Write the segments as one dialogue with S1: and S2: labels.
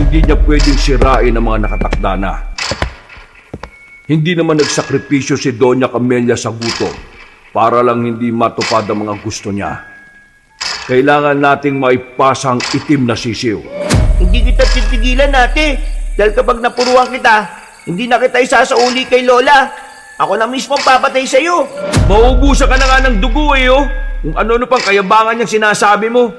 S1: Hindi niya pwedeng sirain ang mga nakatakda na. Hindi naman nagsakripisyo si Doña Camelia sa gutom para lang hindi matupad ang mga gusto niya. Kailangan nating maipasang itim na sisiw.
S2: Hindi kita titigilan, ate. Dahil kapag napuruan kita, hindi na kita isasauli kay Lola. Ako na mismo ang papatay sa'yo.
S1: Mauubusan ka na nga ng dugo oh. Kung ano-ano pang kayabangan niyang sinasabi mo.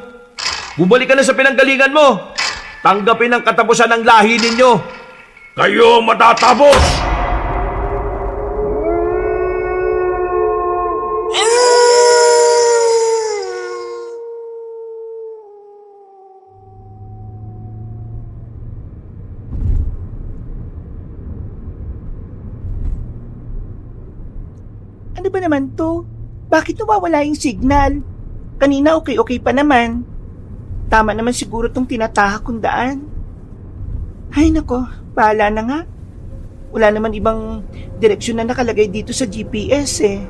S1: Bumalik ka na sa pinanggalingan mo. Tanggapin ang katapusan ng lahi ninyo. Kayo matatapos!
S2: Ano ba naman to? Bakit nawawala yung signal? Kanina okay pa naman. Tama naman siguro tong tinatahak kong daan. Ay nako, bahala na nga. Wala naman ibang direksyon na nakalagay dito sa GPS eh.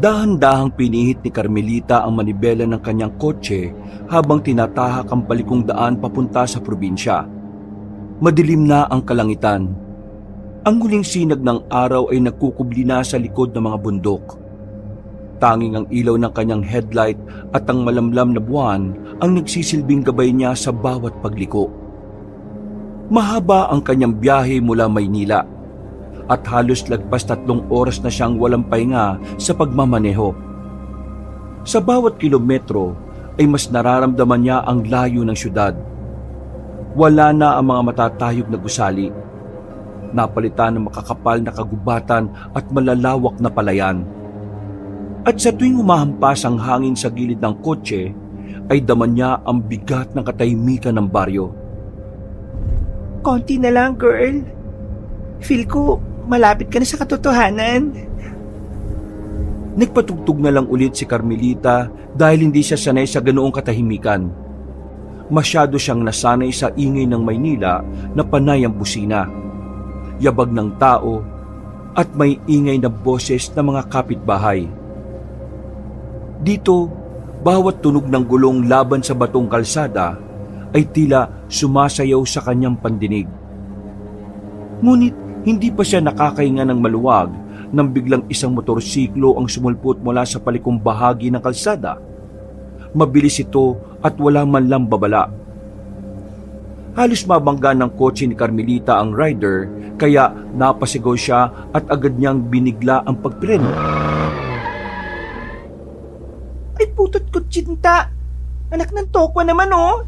S1: Dahan-dahang pinihit ni Carmelita ang manibela ng kanyang kotse habang tinatahak ang balikong daan papunta sa probinsya. Madilim na ang kalangitan. Ang huling sinag ng araw ay nagkukubli na sa likod ng mga bundok. Tanging ang ilaw ng kanyang headlight at ang malamlam na buwan ang nagsisilbing gabay niya sa bawat pagliko. Mahaba ang kanyang biyahe mula Maynila at halos lagpas 3 oras na siyang walang pahinga sa pagmamaneho. Sa bawat kilometro ay mas nararamdaman niya ang layo ng syudad. Wala na ang mga matatayog na gusali. Napalitan ng makakapal na kagubatan at malalawak na palayan. At sa tuwing humahampas ang hangin sa gilid ng kotse, ay daman niya ang bigat ng katahimikan ng baryo.
S2: Konti na lang, girl. Feel ko malapit ka na sa katotohanan.
S1: Nagpatugtog na lang ulit si Carmelita dahil hindi siya sanay sa ganoong katahimikan. Masyado siyang nasanay sa ingay ng Maynila na panay ang busina, yabag ng tao at may ingay na boses ng mga kapitbahay. Dito, bawat tunog ng gulong laban sa batong kalsada ay tila sumasayaw sa kanyang pandinig. Ngunit hindi pa siya nakakahinga ng maluwag nang biglang isang motorsiklo ang sumulpot mula sa palikong bahagi ng kalsada. Mabilis ito at wala man lang babala. Halos mabangga ng kotse ni Carmelita ang rider, kaya napasigaw siya at agad niyang binigla ang pagpreno.
S2: Ay putot ko, Chinta. Anak ng tokwa naman oh.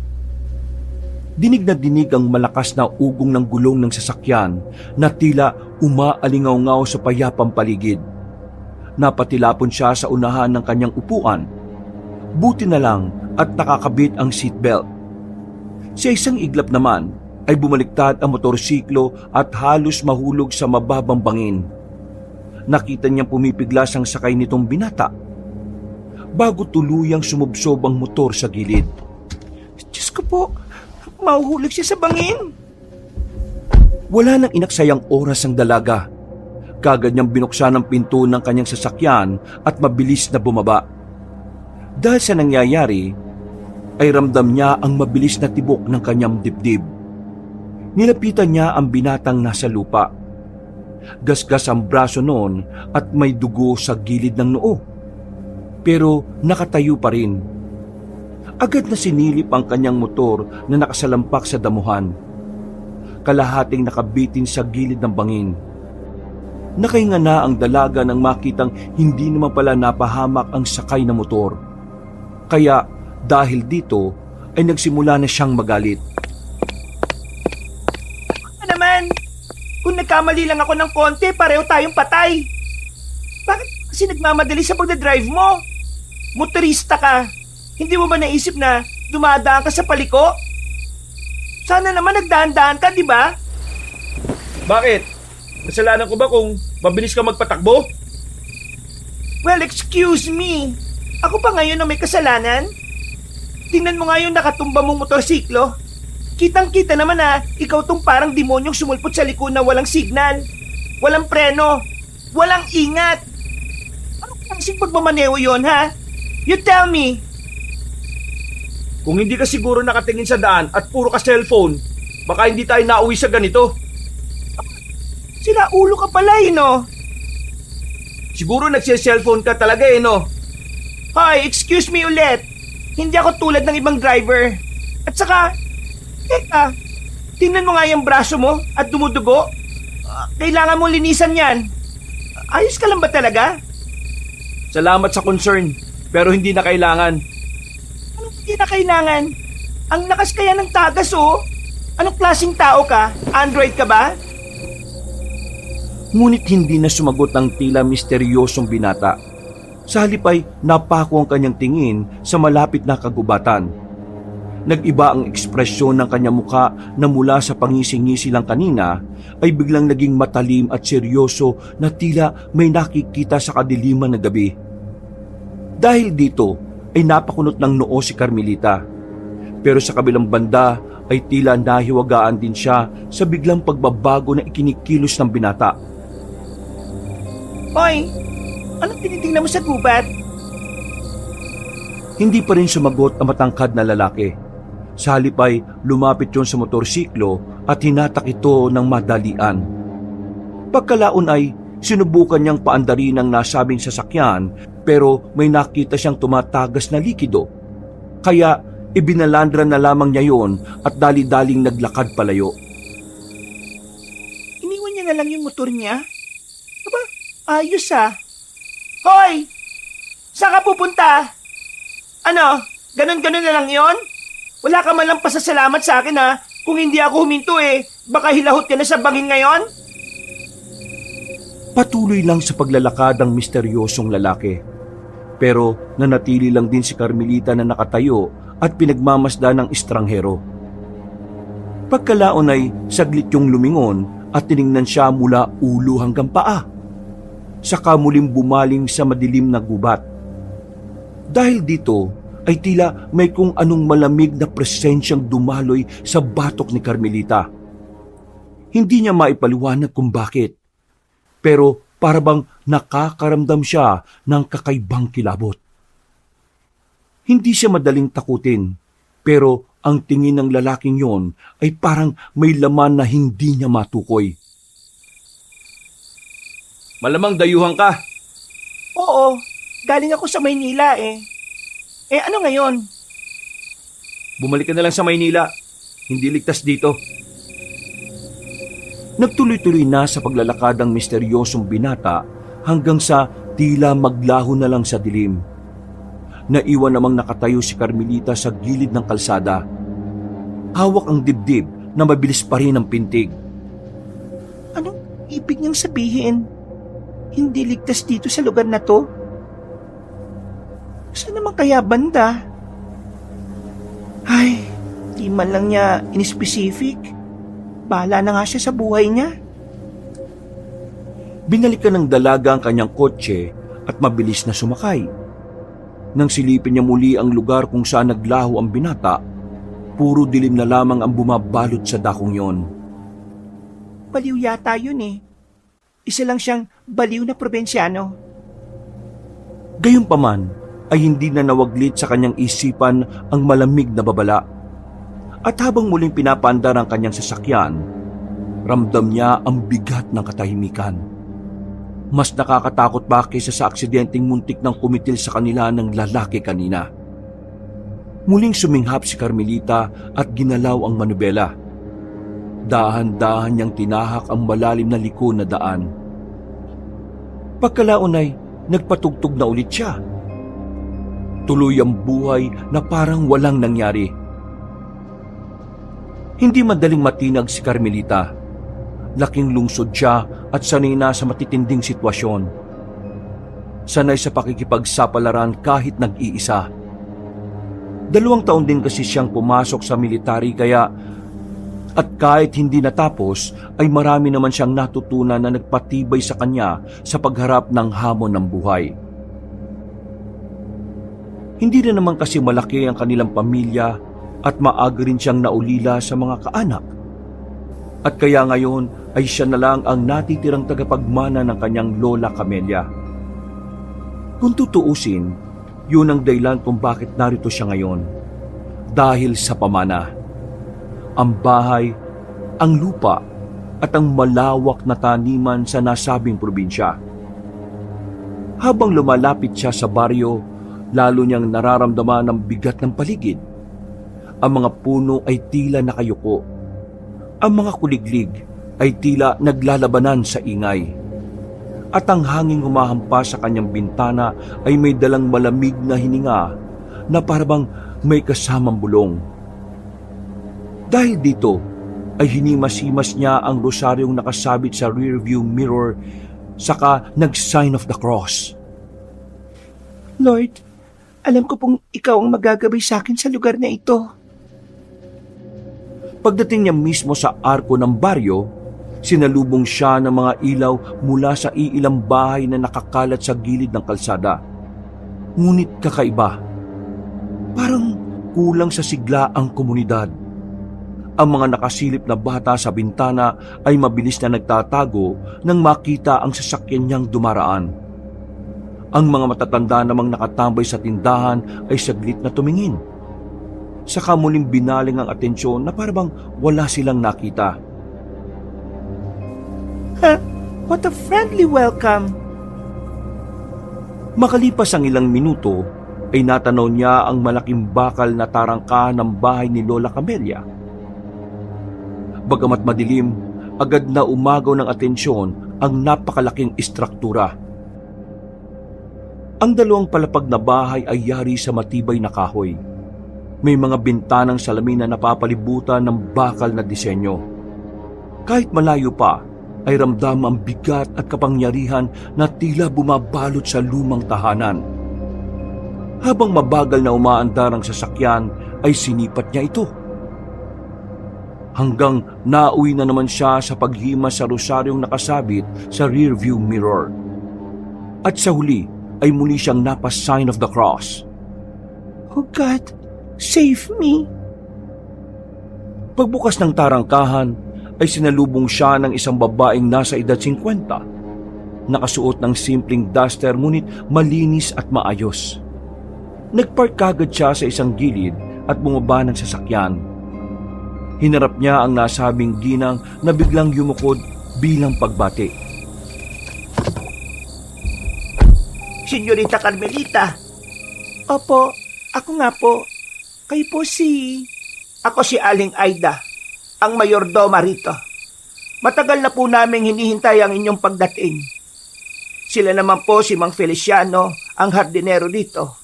S1: Dinig na dinig ang malakas na ugong ng gulong ng sasakyan na tila umaalingaw-ngaw sa payapang paligid. Napatilapon siya sa unahan ng kanyang upuan. Buti na lang at nakakabit ang seatbelt. Sa isang iglap naman ay bumaliktad ang motorsiklo at halos mahulog sa mababang bangin. Nakita niyang pumipiglas ang sakay nitong binata bago tuluyang sumubsob ang motor sa gilid.
S2: Diyos ko po, mahuhulog siya sa bangin.
S1: Wala nang inaksayang oras ang dalaga. Kagad niyang binuksan ang pinto ng kanyang sasakyan at mabilis na bumaba. Dahil sa nangyayari, ay ramdam niya ang mabilis na tibok ng kanyang dibdib. Nilapitan niya ang binatang nasa lupa. Gasgas ang braso noon at may dugo sa gilid ng noo. Pero nakatayo pa rin. Agad na sinilip ang kanyang motor na nakasalampak sa damuhan. Kalahating nakabitin sa gilid ng bangin. Nakahinga na ang dalaga nang makitang hindi naman pala napahamak ang sakay na motor. Kaya dahil dito ay nagsimula na siyang magalit.
S2: Ano naman? Kung nagkamali lang ako ng konti, pareho tayong patay. Bakit kasi nagmamadali sa pagdadrive mo? Motorista ka. Hindi mo ba naisip na dumadaan ka sa paliko? Sana naman nagdahan-dahan ka, di ba?
S1: Bakit? Kasalanan ko ba kung mabilis ka magpatakbo?
S2: Well, excuse me. Ako pa ngayon ang may kasalanan? Tingnan mo nga yung nakatumba mong motorsiklo. Kitang-kita naman na ikaw tong parang demonyong sumulpot sa liko na walang signal, walang preno, walang ingat. Anong klaseng pagmamaneho yon, ha? You tell me.
S1: Kung hindi ka siguro nakatingin sa daan at puro ka cellphone, baka hindi tayo nauwi sa ganito.
S2: Sira ulo ka pala no?
S1: Siguro nagse-cellphone ka talaga no?
S2: Hoy, excuse me ulit. Hindi ako tulad ng ibang driver. At saka, teka, tingnan mo nga yung braso mo at dumudugo. Kailangan mo linisan yan. Ayos ka lang ba talaga?
S1: Salamat sa concern, pero hindi na kailangan.
S2: Anong hindi na kailangan? Ang lakas kaya ng tagas Anong klaseng tao ka? Android ka ba?
S1: Ngunit hindi na sumagot ang tila misteryosong binata. Sa halip ay napako ang kanyang tingin sa malapit na kagubatan. Nag-iba ang ekspresyon ng kanyang muka na mula sa pangisi-ngisi lang kanina ay biglang naging matalim at seryoso na tila may nakikita sa kadiliman na gabi. Dahil dito ay napakunot ng noo si Carmelita. Pero sa kabilang banda ay tila nahiwagaan din siya sa biglang pagbabago na ikinikilos ng binata.
S2: Hoy, anong tinitingnan mo sa gubat?
S1: Hindi pa rin sumagot ang matangkad na lalaki. Sa halip ay lumapit yon sa motorsiklo at hinatak ito ng madalian. Pagkalaon ay sinubukan niyang paandarin ang nasabing sasakyan pero may nakita siyang tumatagas na likido. Kaya ibinalandra na lamang niya yon at dali-daling naglakad palayo.
S2: Iniwan niya na lang yung motor niya? Aba, ayos Hoy! Saan ka pupunta? Ano? Ganon-ganon na lang yon? Wala ka man lang pasasalamat sa akin Kung hindi ako huminto baka hilahot ka na sa bangin ngayon?
S1: Patuloy lang sa paglalakad ang misteryosong lalaki. Pero nanatili lang din si Carmelita na nakatayo at pinagmamasda ng estranghero. Pagkalaon ay saglit yung lumingon at tiningnan siya mula ulo hanggang paa. Saka muling bumaling sa madilim na gubat. Dahil dito ay tila may kung anong malamig na presensyang dumaloy sa batok ni Carmelita. Hindi niya maipaliwanag kung bakit. Pero para bang nakakaramdam siya ng kakaibang kilabot. Hindi siya madaling takutin, pero ang tingin ng lalaking yon ay parang may laman na hindi niya matukoy. Malamang dayuhan ka.
S2: Oo, galing ako sa Maynila ano ngayon?
S1: Bumalik ka na lang sa Maynila. Hindi ligtas dito. Nagtuloy-tuloy na sa paglalakad ang misteryosong binata hanggang sa tila maglaho na lang sa dilim. Naiwan namang nakatayo si Carmelita sa gilid ng kalsada. Hawak ang dibdib na mabilis pa rin ang pintig.
S2: Anong ibig niyang sabihin? Hindi ligtas dito sa lugar na to? Saan naman kaya banda? Ay, di man lang niya in-specific. Bahala na nga siya sa buhay niya.
S1: Binalikan ng dalaga ang kanyang kotse at mabilis na sumakay. Nang silipin niya muli ang lugar kung saan naglaho ang binata, puro dilim na lamang ang bumabalot sa dakong yon.
S2: Baliw yata yun Isa lang siyang baliw na probinsyano.
S1: Gayunpaman ay hindi na nawaglit sa kanyang isipan ang malamig na babala. At habang muling pinapandar ang kanyang sasakyan, ramdam niya ang bigat ng katahimikan. Mas nakakatakot pa kaysa sa aksidenteng muntik ng kumitil sa kanila ng lalaki kanina. Muling suminghap si Carmelita at ginalaw ang manubela. Dahan-dahan niyang tinahak ang malalim na liko na daan. Pagkalaon ay nagpatugtog na ulit siya. Tuloy ang buhay na parang walang nangyari. Hindi madaling matinag si Carmelita. Laking lungsod siya at sanay na sa matitinding sitwasyon. Sanay sa pakikipagsapalaran kahit nag-iisa. 2 taon din kasi siyang pumasok sa military kaya at kahit hindi natapos ay marami naman siyang natutunan na nagpatibay sa kanya sa pagharap ng hamon ng buhay. Hindi na naman kasi malaki ang kanilang pamilya at maaga rin siyang naulila sa mga kaanak. At kaya ngayon ay siya na lang ang natitirang tagapagmana ng kanyang lola Camelia. Kung tutuusin, yun ang dahilan kung bakit narito siya ngayon. dahil sa pamana. Ang bahay, ang lupa, at ang malawak na taniman sa nasabing probinsya. Habang lumalapit siya sa baryo, lalo niyang nararamdaman ang bigat ng paligid. Ang mga puno ay tila nakayuko. Ang mga kuliglig ay tila naglalabanan sa ingay. At ang hanging humahampas sa kanyang bintana ay may dalang malamig na hininga na parabang may kasamang bulong. Dahil dito, ay hinimas-himas niya ang rosaryong nakasabit sa rearview mirror, saka nag-sign of the cross.
S2: Lord, alam ko pong ikaw ang magagabay sa akin sa lugar na ito.
S1: Pagdating niya mismo sa arko ng baryo, sinalubong siya ng mga ilaw mula sa iilang bahay na nakakalat sa gilid ng kalsada. Ngunit kakaiba. Parang kulang sa sigla ang komunidad. Ang mga nakasilip na bata sa bintana ay mabilis na nagtatago nang makita ang sasakyan niyang dumaraan. Ang mga matatanda namang nakatambay sa tindahan ay saglit na tumingin. Saka muling binaling ang atensyon na parang wala silang nakita.
S2: What a friendly welcome!
S1: Makalipas ang ilang minuto, ay natanaw niya ang malaking bakal na tarangkahan ng bahay ni Lola Camelia. Bagamat madilim, agad na umagaw ng atensyon ang napakalaking istruktura. Ang dalawang palapag na bahay ay yari sa matibay na kahoy. May mga bintanang salamin na napapalibutan ng bakal na disenyo. Kahit malayo pa, ay ramdam ang bigat at kapangyarihan na tila bumabalot sa lumang tahanan. Habang mabagal na umaandar ang sasakyan, ay sinipat niya ito. Hanggang nauwi na naman siya sa paghimas sa rosaryong nakasabit sa rearview mirror. At sa huli ay muli siyang napa-sign of the cross.
S2: Oh God, save me!
S1: Pagbukas ng tarangkahan ay sinalubong siya ng isang babaeng nasa edad 50. Nakasuot ng simpleng duster ngunit malinis at maayos. Nagpark kagad siya sa isang gilid at bumaba ng sasakyan. Hinarap niya ang nasabing ginang na biglang yumukod bilang pagbati.
S2: Senyorita Carmelita. Opo, ako nga po. Kayo po si... Ako si Aling Aida, ang mayordoma rito. Matagal na po naming hinihintay ang inyong pagdating. Sila naman po si Mang Feliciano, ang hardinero dito.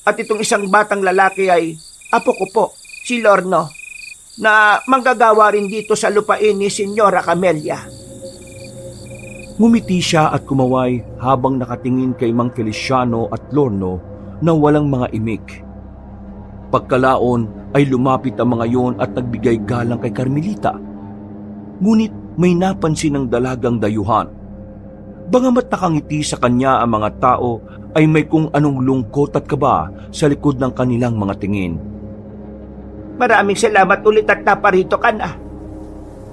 S2: At itong isang batang lalaki ay apo ko po, si Lorno, na manggagawa rin dito sa lupain ni Senyora Camelia.
S1: Ngumiti siya at kumaway habang nakatingin kay Mang Feliciano at Lorno na walang mga imik. Pagkalaon ay lumapit ang mga yon at nagbigay galang kay Carmelita. Ngunit may napansin ng dalagang dayuhan. Bagamat nakangiti sa kanya ang mga tao, ay may kung anong lungkot at kaba sa likod ng kanilang mga tingin.
S2: Maraming salamat ulit at naparito ka na.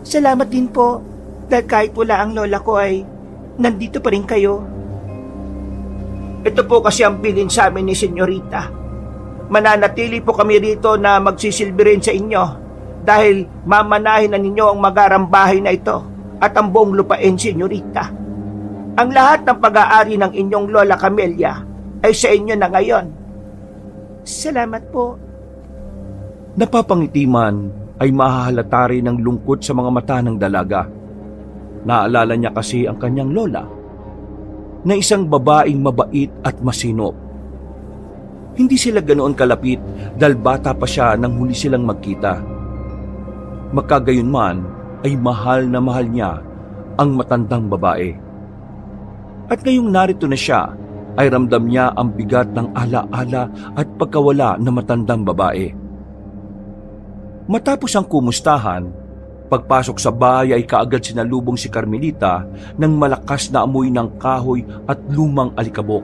S2: Salamat din po, dahil kahit wala ang lola ko ay nandito pa rin kayo. Ito po kasi ang bilin sa amin ni Senyorita. Mananatili po kami rito na magsisilbi rin sa inyo dahil mamanahin na ninyo ang magarang bahay na ito at ang buong lupain, Senyorita. Ang lahat ng pag-aari ng inyong Lola Camelia ay sa inyo na ngayon. Salamat po.
S1: Napapangiti man ay mahahalata rin ang lungkot sa mga mata ng dalaga. Naalala niya kasi ang kanyang lola, na isang babaeng mabait at masinop. Hindi sila ganoon kalapit dahil bata pa siya nang huli silang magkita. Magkagayon man ay mahal na mahal niya ang matandang babae. At ngayong narito na siya, ay ramdam niya ang bigat ng ala-ala at pagkawala ng matandang babae. Matapos ang kumustahan, pagpasok sa bahay ay kaagad sinalubong si Carmelita ng malakas na amoy ng kahoy at lumang alikabok.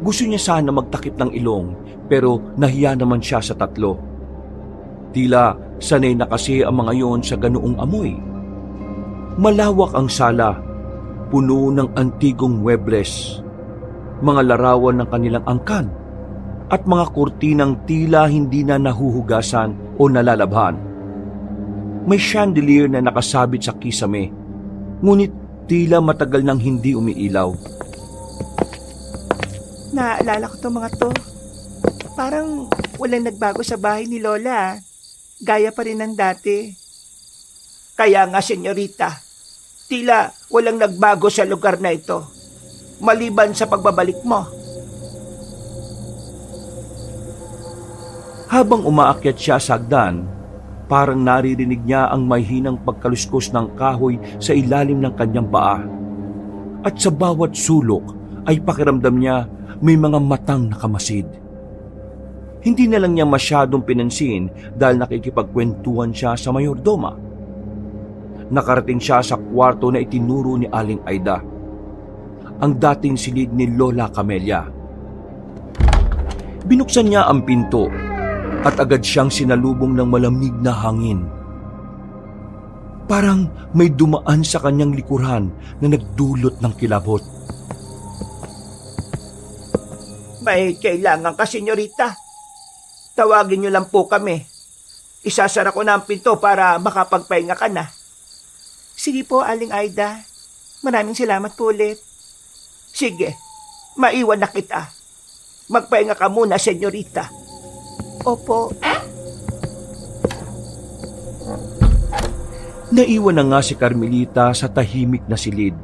S1: Gusto niya sana magtakip ng ilong pero nahiya naman siya sa tatlo. Tila sanay na kasi ang mga yon sa ganoong amoy. Malawak ang sala, puno ng antigong muebles, mga larawan ng kanilang angkan, at mga kurtinang tila hindi na nahuhugasan o nalalabhan. May chandelier na nakasabit sa kisame, ngunit tila matagal nang hindi umiilaw.
S2: Naaalala ko tong mga to. Parang walang nagbago sa bahay ni Lola. Gaya pa rin ng dati. Kaya nga, senyorita, tila walang nagbago sa lugar na ito. Maliban sa pagbabalik mo.
S1: Habang umaakyat siya sa hagdan, parang naririnig niya ang mahinang pagkaluskos ng kahoy sa ilalim ng kanyang paa. At sa bawat sulok ay pakiramdam niya may mga matang nakamasid. Hindi na lang niya masyadong pinansin dahil nakikipagkwentuhan siya sa mayordoma. Nakarating siya sa kwarto na itinuro ni Aling Aida, ang dating silid ni Lola Camelia. Binuksan niya ang pinto at agad siyang sinalubong ng malamig na hangin. Parang may dumaan sa kanyang likuran na nagdulot ng kilabot.
S2: May kailangan ka, senyorita. Tawagin niyo lang po kami. Isasara ko na ang pinto para makapagpahinga ka na. Sige po, Aling Aida. Maraming salamat po ulit. Sige, maiwan na kita. Magpahinga ka muna, senyorita. Opo.
S1: Naiwan na nga si Carmelita sa tahimik na silid.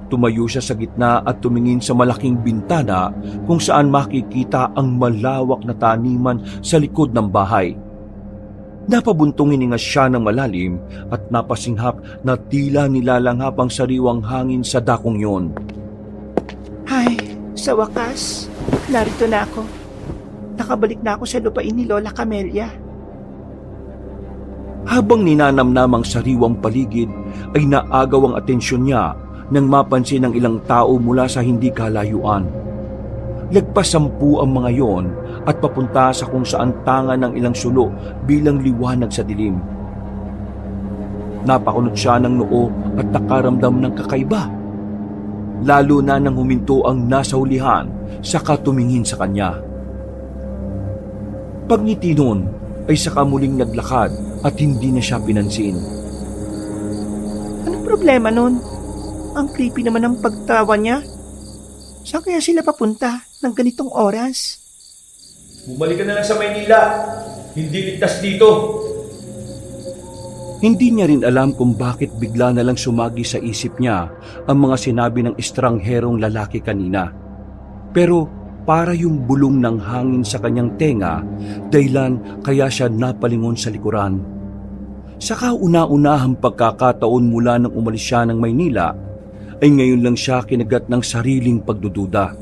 S1: Tumayo siya sa gitna at tumingin sa malaking bintana kung saan makikita ang malawak na taniman sa likod ng bahay. Napabuntong hininga siya ng malalim at napasinghap na tila nilalanghap ang sariwang hangin sa dakong yon.
S2: Ay, sa wakas, narito na ako. Nakabalik na ako sa lupain ni Lola Camelia.
S1: Habang ninanamnam ang sariwang paligid, ay naagaw ang atensyon niya nang mapansin ng ilang tao mula sa hindi kalayuan. Lagpas 10 ang mga yon at papunta sa kung saan tanga ng ilang sulo bilang liwanag sa dilim. Napakunot siya ng noo at nakaramdam ng kakaiba. Lalo na nang huminto ang nasa hulihan saka tumingin sa kanya. Pagngiti nun ay saka muling naglakad at hindi na siya pinansin.
S2: Anong problema nun? Ang creepy naman ng pagtawa niya. Saan kaya sila papunta ng ganitong oras?
S3: Bumalik ka na lang sa Maynila. Hindi ligtas dito.
S1: Hindi niya rin alam kung bakit bigla na lang sumagi sa isip niya ang mga sinabi ng estrangherong lalaki kanina. Pero para yung bulong ng hangin sa kanyang tenga, dahilan kaya siya napalingon sa likuran. Sa kauna-unahang pagkakataon mula nang umalis siya ng Maynila, ay ngayon lang siya kinagat ng sariling pagdududa.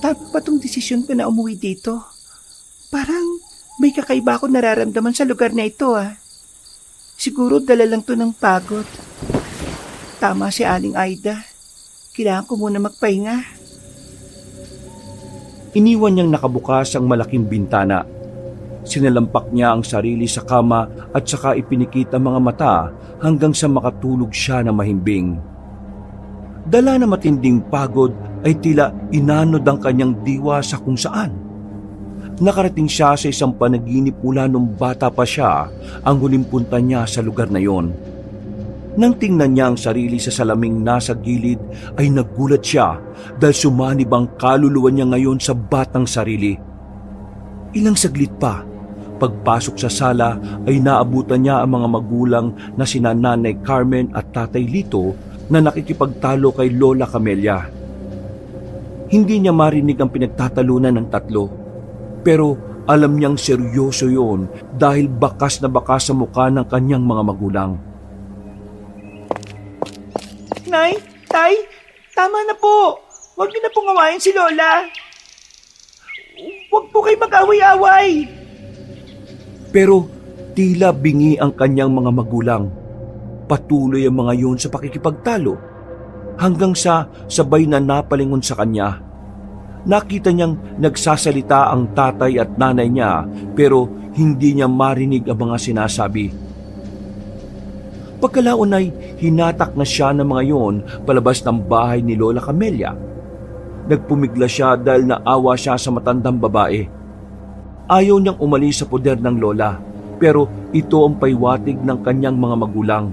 S2: Tama ba tong desisyon ko na umuwi dito? Parang may kakaiba ako nararamdaman sa lugar na ito Siguro dala lang to ng pagod. Tama si Aling Aida. Kailangan ko muna magpahinga.
S1: Iniwan niyang nakabukas ang malaking bintana. Sinalampak niya ang sarili sa kama at saka ipinikit ang mga mata hanggang sa makatulog siya na mahimbing. Dala na matinding pagod ay tila inanod ang kanyang diwa sa kung saan. Nakarating siya sa isang panaginip mula nung bata pa siya ang huling punta niya sa lugar na yon. Nang tingnan niya ang sarili sa salaming nasa gilid ay nagulat siya dahil sumanib ang kaluluwa niya ngayon sa batang sarili. Ilang saglit pa, pagpasok sa sala ay naabutan niya ang mga magulang na sina Nanay Carmen at Tatay Lito na nakikipagtalo kay Lola Camelia. Hindi niya marinig ang pinagtatalunan ng tatlo, pero alam niyang seryoso yon dahil bakas na bakas sa mukha ng kanyang mga magulang.
S2: Nay, Tay, tama na po. Huwag niyo na pong awayin si Lola. Huwag po kayo mag-away-away.
S1: Pero tila bingi ang kanyang mga magulang. Patuloy ang mga yon sa pakikipagtalo hanggang sa sabay na napalingon sa kanya. Nakita niyang nagsasalita ang tatay at nanay niya pero hindi niya marinig ang mga sinasabi. Pagkalaon ay hinatak na siya ng mga yon palabas ng bahay ni Lola Camelia. Nagpumigla siya dahil naawa siya sa matandang babae. Ayaw niyang umalis sa poder ng lola, pero ito ang paywatig ng kanyang mga magulang.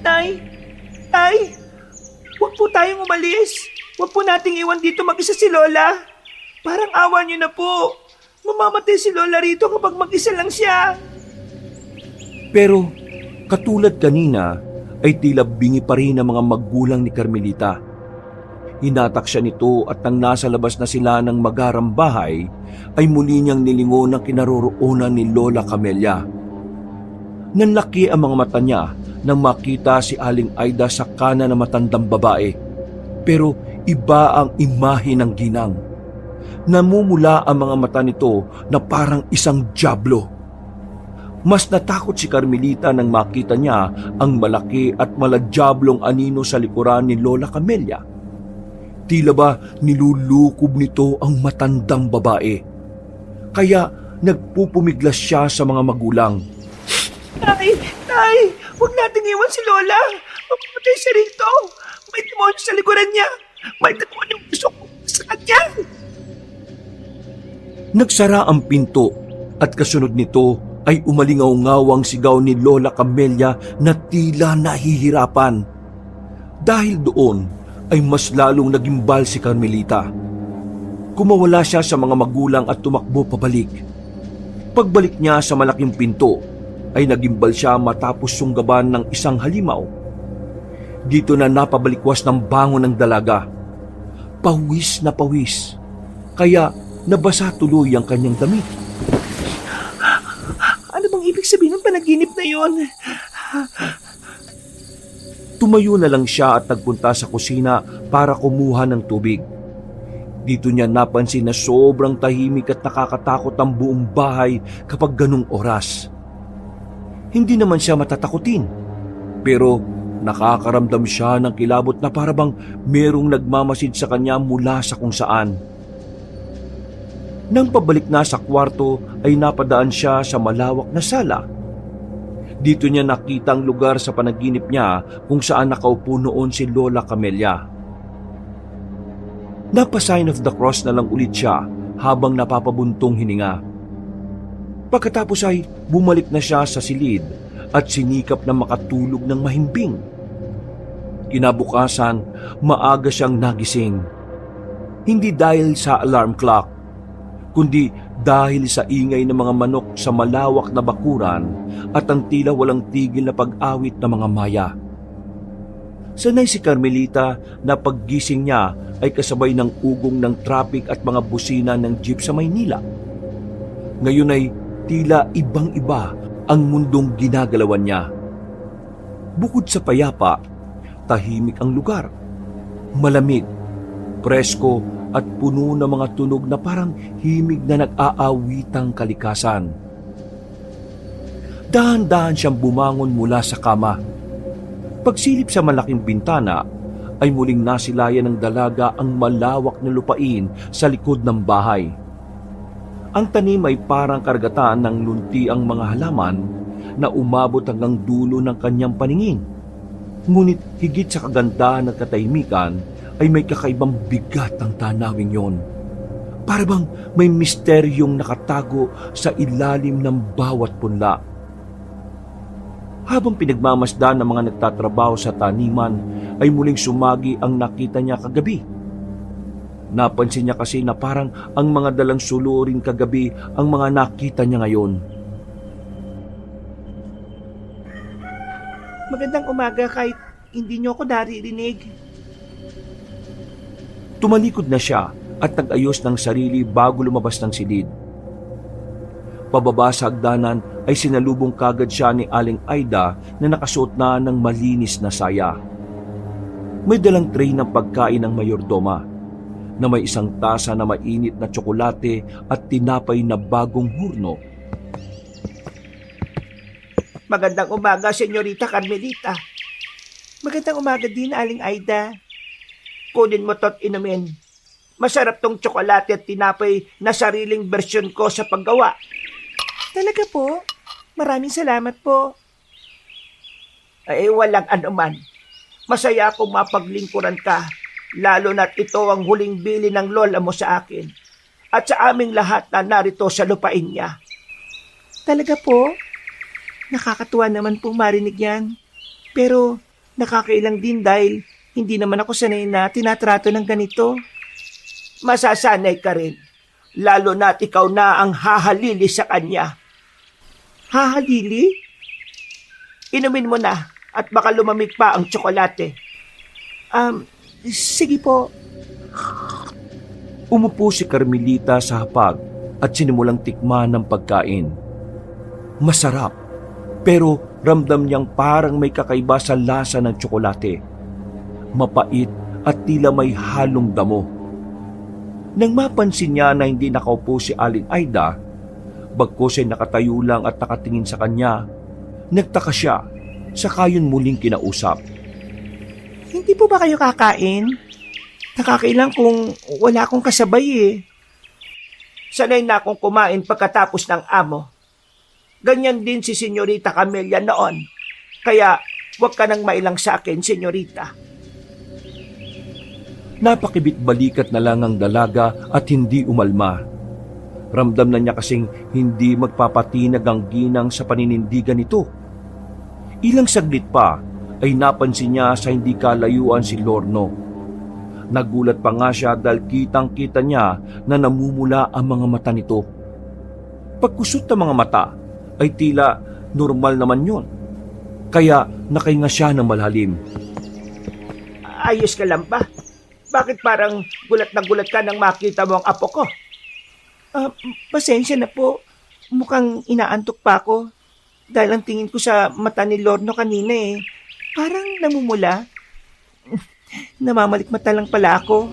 S2: Tay! Tay! Huwag po tayong umalis. Huwag po nating iwan dito mag-isa si Lola. Parang awa niyo na po. Mamamatay si Lola rito kapag mag-isa lang siya.
S1: Pero katulad kanina ay tila bingi pa rin ang mga magulang ni Carmelita. Hinatak siya nito at nang nasa labas na sila ng magarang bahay ay muli niyang nilingon ang kinaroroonan ni Lola Camelia. Nanlaki ang mga mata niya nang makita si Aling Aida sa kanan ng matandang babae. Pero iba ang imahe ng ginang. Namumula ang mga mata nito na parang isang dyablo. Mas natakot si Carmelita nang makita niya ang malaki at maladyablong anino sa likuran ni Lola Camelia. Tila ba nilulukob nito ang matandang babae. Kaya nagpupumiglas siya sa mga magulang.
S2: Tay! Tay! Huwag nating iwan si Lola. Mamamatay siya rito. May demonyo sa likuran niya. May demonyong gusto ko sa kanya.
S1: Nagsara ang pinto at kasunod nito ay umalingaw-ngawang sigaw ni Lola Camelia na tila nahihirapan. Dahil doon ay mas lalong nagimbal si Carmelita. Kumawala siya sa mga magulang at tumakbo pabalik. Pagbalik niya sa malaking pinto ay nagimbal siya matapos sunggaban ng isang halimaw. Dito na napabalikwas ng bango ng dalaga. Pawis na pawis, kaya nabasa tuloy ang kanyang damit.
S2: Ano bang ibig sabihin ng panaginip na yon?
S1: Tumayo na lang siya at nagpunta sa kusina para kumuha ng tubig. Dito niya napansin na sobrang tahimik at nakakatakot ang buong bahay kapag ganung oras. Hindi naman siya matatakutin, pero nakakaramdam siya ng kilabot na parabang merong nagmamasid sa kanya mula sa kung saan. Nang pabalik na sa kwarto ay napadaan siya sa malawak na sala. Dito niya nakita ang lugar sa panaginip niya kung saan nakaupo noon si Lola Camelia. Napa-sign of the cross na lang ulit siya habang napapabuntong hininga. Pagkatapos ay bumalik na siya sa silid at sinikap na makatulog ng mahimbing. Kinabukasan, maaga siyang nagising. Hindi dahil sa alarm clock, kundi dahil sa ingay ng mga manok sa malawak na bakuran at ang tila walang tigil na pag-awit ng mga maya. Sanay si Carmelita na paggising niya ay kasabay ng ugong ng traffic at mga busina ng jeep sa Maynila. Ngayon ay tila ibang-iba ang mundong ginagalawan niya. Bukod sa payapa, tahimik ang lugar. Malamig, presko at puno ng mga tunog na parang himig na nag-aawitang kalikasan. Dahan-dahan siyang bumangon mula sa kama. Pagsilip sa malaking bintana, ay muling nasilayan ng dalaga ang malawak na lupain sa likod ng bahay. Ang tanim ay parang karagatan ng lunti ang mga halaman na umabot hanggang dulo ng kanyang paningin. Ngunit higit sa kagandahan at katahimikan ay may kakaibang bigat ang tanawing yon. Para bang may misteryong nakatago sa ilalim ng bawat punla. Habang pinagmamasdan ng mga nagtatrabaho sa taniman, ay muling sumagi ang nakita niya kagabi. Napansin niya kasi na parang ang mga dalang sulurin kagabi ang mga nakita niya ngayon.
S2: Magandang umaga kahit hindi niyo ako naririnig.
S1: Tumalikod na siya at nag-ayos ng sarili bago lumabas ng silid. Pababa sa hagdanan ay sinalubong kagad siya ni Aling Aida na nakasuot na ng malinis na saya. May dalang tray ng pagkain ng mayordoma na may isang tasa na mainit na tsokolate at tinapay na bagong hurno.
S2: Magandang umaga, Senyorita Carmelita. Magandang umaga din, Aling Aida. Kunin mo to't inumin. Masarap tong tsokolate at tinapay na sariling bersyon ko sa paggawa. Talaga po? Maraming salamat po. Ay, walang anuman. Masaya akong mapaglingkuran ka, Lalo na't ito ang huling bili ng lola mo sa akin at sa aming lahat na narito sa lupain niya. Talaga po? Nakakatuwa naman pong marinig yan. Pero nakakailang din dahil hindi naman ako sanay na tinatrato ng ganito. Masasanay ka rin. Lalo na't ikaw na ang hahalili sa kanya. Hahalili? Inumin mo na at baka lumamig pa ang tsokolate. Sige po.
S1: Umupo si Carmelita sa hapag at sinimulang tikman ng pagkain. Masarap, pero ramdam niyang parang may kakaiba sa lasa ng tsokolate. Mapait at tila may halong damo. Nang mapansin niya na hindi nakaupo si Aling Aida, bagkus ay nakatayo lang at nakatingin sa kanya, nagtaka siya, saka yun muling kinausap.
S2: Hindi po ba kayo kakain? Nakakailang kung wala akong kasabay eh. Sanay na akong kumain pagkatapos ng amo. Ganyan din si Senyorita Camelia noon. Kaya huwag ka nang mailang sa akin, Senyorita.
S1: Napakibit balikat na lang ang dalaga at hindi umalma. Ramdam na niya kasing hindi magpapatinag ang ginang sa paninindigan nito. Ilang saglit pa ay napansin niya sa hindi kalayuan si Lorno. Nagulat pa nga siya dahil kitang-kita niya na namumula ang mga mata nito. Pagkusot ng mga mata ay tila normal naman yon. Kaya nakahinga siya ng malalim.
S2: Ayos ka lang ba? Bakit parang gulat na gulat ka nang makita mo ang apo ko? Pasensya na po. Mukhang inaantok pa ako. Dahil ang tingin ko sa mata ni Lorno kanina eh. Parang namumula. Namamalikmata lang pala ako.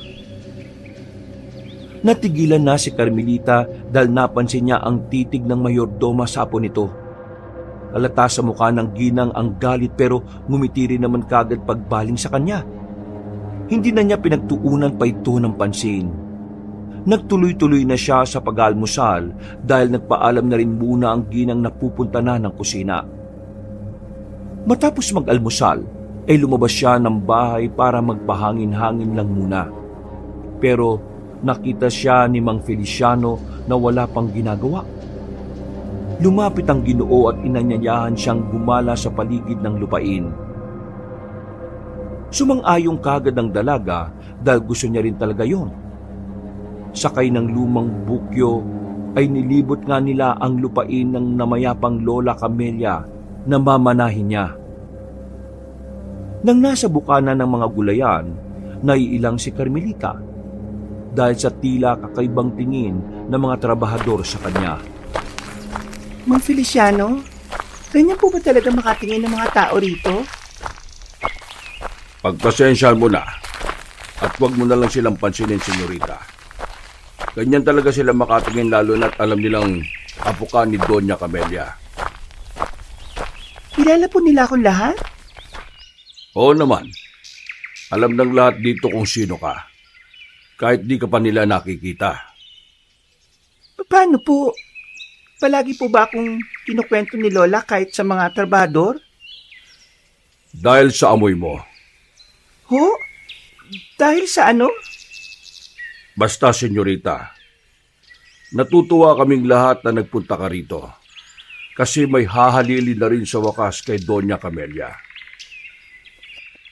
S1: Natigilan na si Carmelita dahil napansin niya ang titig ng mayordoma sa apo nito. Halata sa mukha ng ginang ang galit pero ngumiti rin naman kagad pagbaling sa kanya. Hindi na niya pinagtuunan pa ito ng pansin. Nagtuloy-tuloy na siya sa pag-almusal dahil nagpaalam na rin muna ang ginang na pupunta na ng kusina. Matapos mag-almusal, ay lumabas siya ng bahay para magpahangin-hangin lang muna. Pero nakita siya ni Mang Feliciano na wala pang ginagawa. Lumapit ang Ginoo at inanyayahan siyang gumala sa paligid ng lupain. Sumang-ayong kagad ang dalaga dahil gusto niya rin talaga yon. Sakay ng lumang bukyo ay nilibot nga nila ang lupain ng namayapang Lola Camelia na mamanahin niya. Nang nasa bukana ng mga gulayan, naiilang si Carmelita dahil sa tila kakaibang tingin ng mga trabahador sa kanya.
S2: Mang Feliciano, ganyan po ba talaga makatingin ng mga tao rito?
S1: Pagpasensyahan mo na at huwag mo na lang silang pansinin, senyorita. Ganyan talaga sila makatingin lalo na't alam nilang apo ka ni Doña Camelia.
S2: Kilala po nila akong lahat?
S1: Oo naman. Alam ng lahat dito kung sino ka. Kahit di ka pa nila nakikita.
S2: Paano po? Palagi po ba akong kinukwento ni Lola kahit sa mga trabador?
S1: Dahil sa amoy mo.
S2: Ho? Dahil sa ano?
S1: Basta, senyorita. Natutuwa kaming lahat na nagpunta ka rito. Kasi may hahalili na rin sa wakas kay Doña Camelia.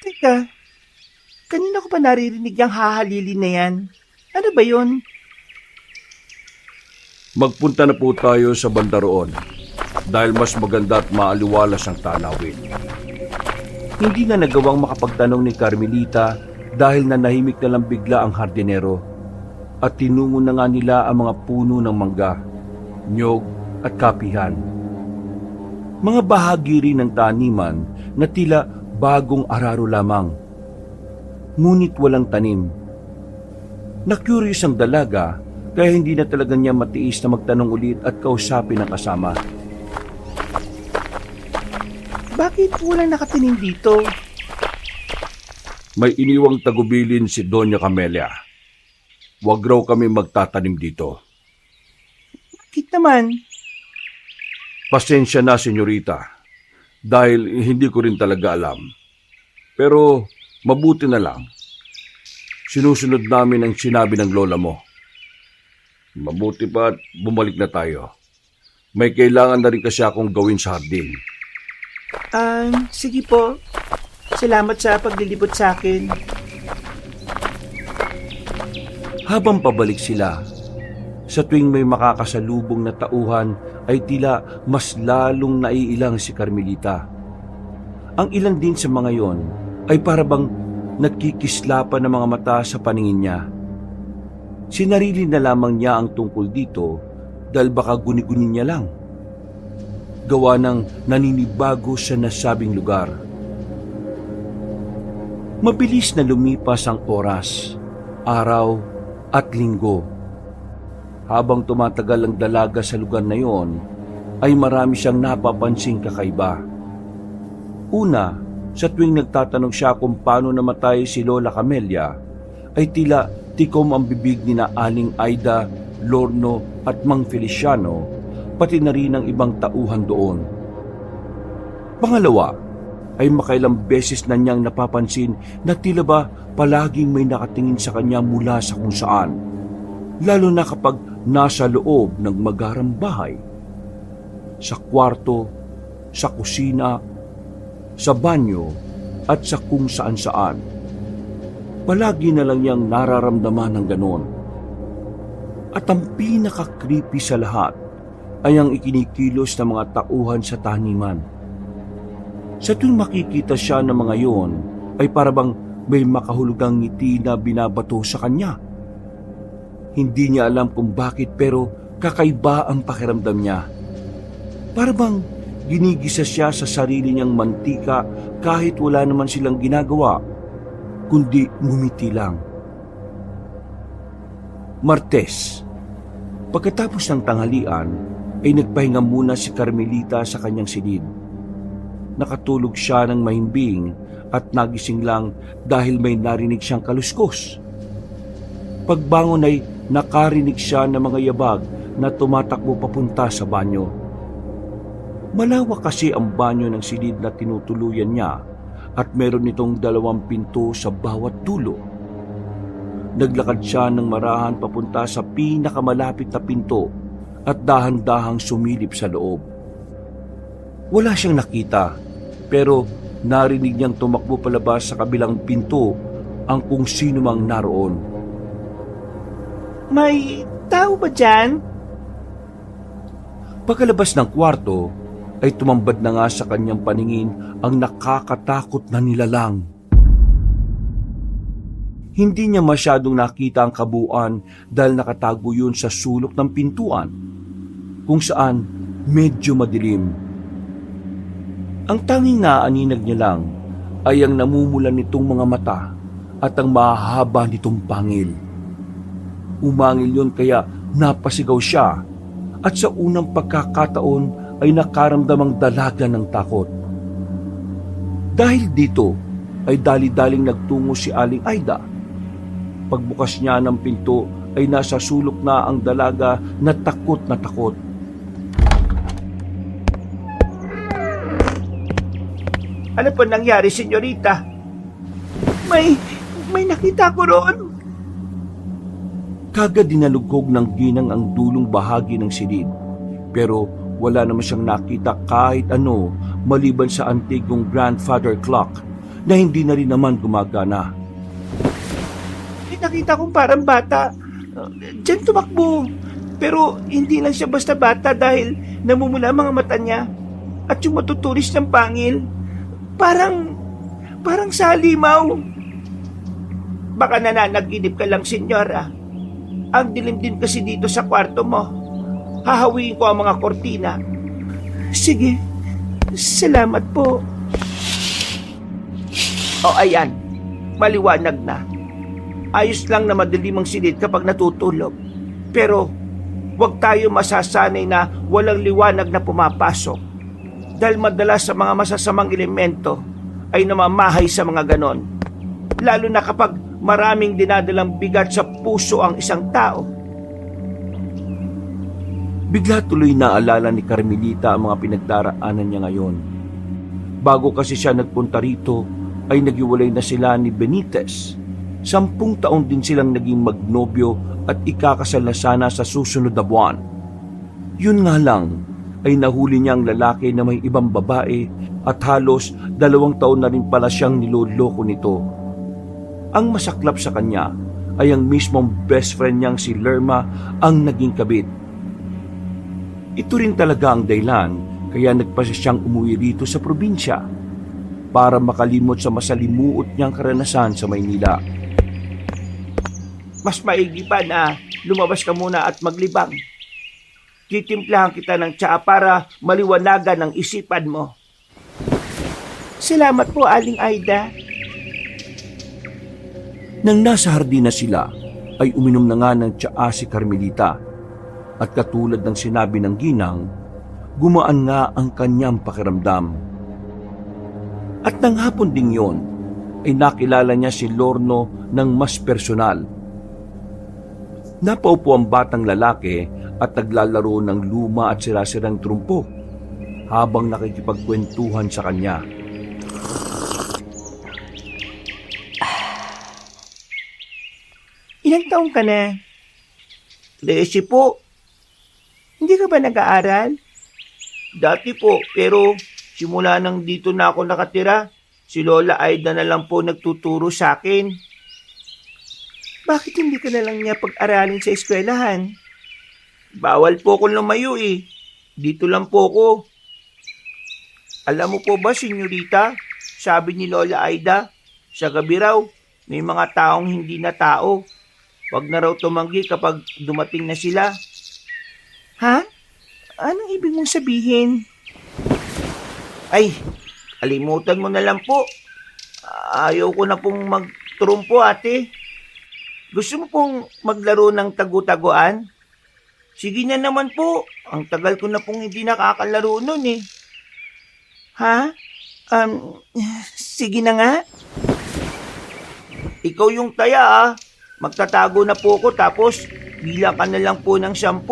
S2: Teka, kanina ko pa naririnig yung hahalili na yan. Ano ba yun?
S1: Magpunta na po tayo sa banda roon dahil mas maganda at maaliwalas ang tanawin. Hindi na nagawang makapagtanong ni Carmelita dahil nanahimik na lang bigla ang hardinero at tinungo na nga nila ang mga puno ng mangga, nyog at kapihan. Mga bahagi rin ng taniman na tila bagong araro lamang. Ngunit walang tanim. Na-curious ang dalaga kaya hindi na talaga niya matiis na magtanong ulit at kausapin ang kasama.
S2: Bakit walang nakatinim dito?
S1: May iniwang tagubilin si Doña Camelia. Huwag raw kami magtatanim dito.
S2: Bakit naman?
S1: Pasensya na, senyorita. Dahil hindi ko rin talaga alam. Pero mabuti na lang. Sinusunod namin ang sinabi ng lola mo. Mabuti pa at bumalik na tayo. May kailangan na rin kasi akong gawin sa hardin.
S2: Sige po. Salamat sa paglilibot sa akin.
S1: Habang pabalik sila, sa tuwing may makakasalubong na tauhan ay tila mas lalong naiilang si Carmelita. Ang ilan din sa mga yon ay parabang nagkikislapan ng mga mata sa paningin niya. Sinarili na lamang niya ang tungkol dito dahil baka guni-guni niya lang. Gawa ng naninibago sa nasabing lugar. Mabilis na lumipas ang oras, araw at linggo. Habang tumatagal ang dalaga sa lugar na yon, ay marami siyang napapansing kakaiba. Una, sa tuwing nagtatanong siya kung paano namatay si Lola Camelia, ay tila tikom ang bibig ni na Aling Aida, Lorno at Mang Feliciano, pati na rin ang ibang tauhan doon. Pangalawa, ay makailang beses na niyang napapansin na tila ba palaging may nakatingin sa kanya mula sa kung saan, lalo na kapag nasa loob ng magarang bahay, sa kwarto, sa kusina, sa banyo at sa kung saan-saan. Palagi na lang niyang nararamdaman ng ganon. At ang pinaka-creepy sa lahat ay ang ikinikilos ng mga tauhan sa taniman. Sa tuwing makikita siya ng mga yon, ay parabang may makahulugang ngiti na binabato sa kanya. Hindi niya alam kung bakit pero kakaiba ang pakiramdam niya. Parabang ginigisa siya sa sarili niyang mantika kahit wala naman silang ginagawa, kundi ngumiti lang. Martes, pagkatapos ng tanghalian, ay nagpahinga muna si Carmelita sa kanyang silid. Nakatulog siya ng mahimbing at nagising lang dahil may narinig siyang kaluskos. Pagbangon ay nakarinig siya ng mga yabag na tumatakbo papunta sa banyo. Malawak kasi ang banyo ng silid na tinutuluyan niya at meron itong 2 pinto sa bawat dulo. Naglakad siya ng marahan papunta sa pinakamalapit na pinto at dahan-dahang sumilip sa loob. Wala siyang nakita, pero narinig niyang tumakbo palabas sa kabilang pinto ang kung sino mang naroon.
S2: May tao ba dyan?
S1: Pagkalabas ng kwarto, ay tumambad na nga sa kanyang paningin ang nakakatakot na nilalang. Hindi niya masyadong nakita ang kabuuan dahil nakatago yun sa sulok ng pintuan, kung saan medyo madilim. Ang tanging naaninag niya lang ay ang namumulan nitong mga mata at ang mahahaba nitong pangil. Umangil yun kaya napasigaw siya at sa unang pagkakataon ay nakaramdamang dalaga ng takot. Dahil dito ay dali-daling nagtungo si Aling Aida. Pagbukas niya ng pinto ay nasa sulok na ang dalaga na takot na takot.
S2: Ano po nangyari, senyorita? May nakita ko roon.
S1: Kagad dinalugkog ng ginang ang dulong bahagi ng silid, pero wala naman siyang nakita kahit ano maliban sa antigong grandfather clock na hindi na rin naman gumagana.
S2: May nakita kong parang bata. Diyan tumakbo. Pero hindi lang siya basta bata dahil namumula ang mga mata niya at yung matutulis ng pangil. Parang sa halimaw. Baka nananaginip ka lang, senyora. Ang dilim din kasi dito sa kwarto mo. Hahawiin ko ang mga kortina. Sige, salamat po. O ayan, maliwanag na. Ayos lang na madilim ang silid kapag natutulog. Pero huwag tayo masasanay na walang liwanag na pumapasok. Dahil madalas sa mga masasamang elemento ay namamahay sa mga ganon. Lalo na kapag maraming dinadalang bigat sa puso ang isang tao.
S1: Bigla tuloy naalala ni Carmelita ang mga pinagdaraanan niya ngayon. Bago kasi siya nagpunta rito, ay nagiwalay na sila ni Benitez 10 taon din silang naging magnobyo at ikakasal na sana sa susunod na buwan. Yun nga lang, ay nahuli niya ang lalaki na may ibang babae at halos 2 taon na rin pala siyang niloloko nito. Ang masaklap sa kanya ay ang mismong best friend niyang si Lerma ang naging kabit. Ito rin talaga ang dahilan kaya nagpasya siyang umuwi rito sa probinsya para makalimot sa masalimuot niyang karanasan sa Maynila.
S2: Mas maigi pa na lumabas ka muna at maglibang. Titimplahan kita ng tsaa para maliwanagan ang isipan mo. Salamat po, Aling Aida.
S1: Nang nasa hardin na sila, ay uminom na nga ng tsaa si Carmelita. At katulad ng sinabi ng ginang, gumaan nga ang kanyang pakiramdam. At nang hapon ding yon, ay nakilala niya si Lorno ng mas personal. Napaupo ang batang lalaki at naglalaro ng luma at sirasirang trumpo habang nakikipagkwentuhan sa kanya.
S2: Ilang taong ka na? 13 po. Hindi ka ba nag-aaral? Dati po, pero simula nang dito na ako nakatira, si Lola Aida na lang po nagtuturo sa akin. Bakit hindi ka na lang niya pag-aralin sa eskwelahan? Bawal po akong lumayo eh. Dito lang po ako. Alam mo po ba, senyorita, sabi ni Lola Aida, sa gabi raw, may mga taong hindi na tao. Huwag na raw tumanggi kapag dumating na sila. Ha? Anong ibig mong sabihin? Ay, kalimutan mo na lang po. Ayaw ko na pong magtrumpo, ate. Gusto mo pong maglaro ng tagu-taguan? Sige na naman po. Ang tagal ko na pong hindi nakakalaro nun eh. Ha? Sige na nga. Ikaw yung taya ah. Magtatago na po ako tapos bilang ka na lang po ng 10.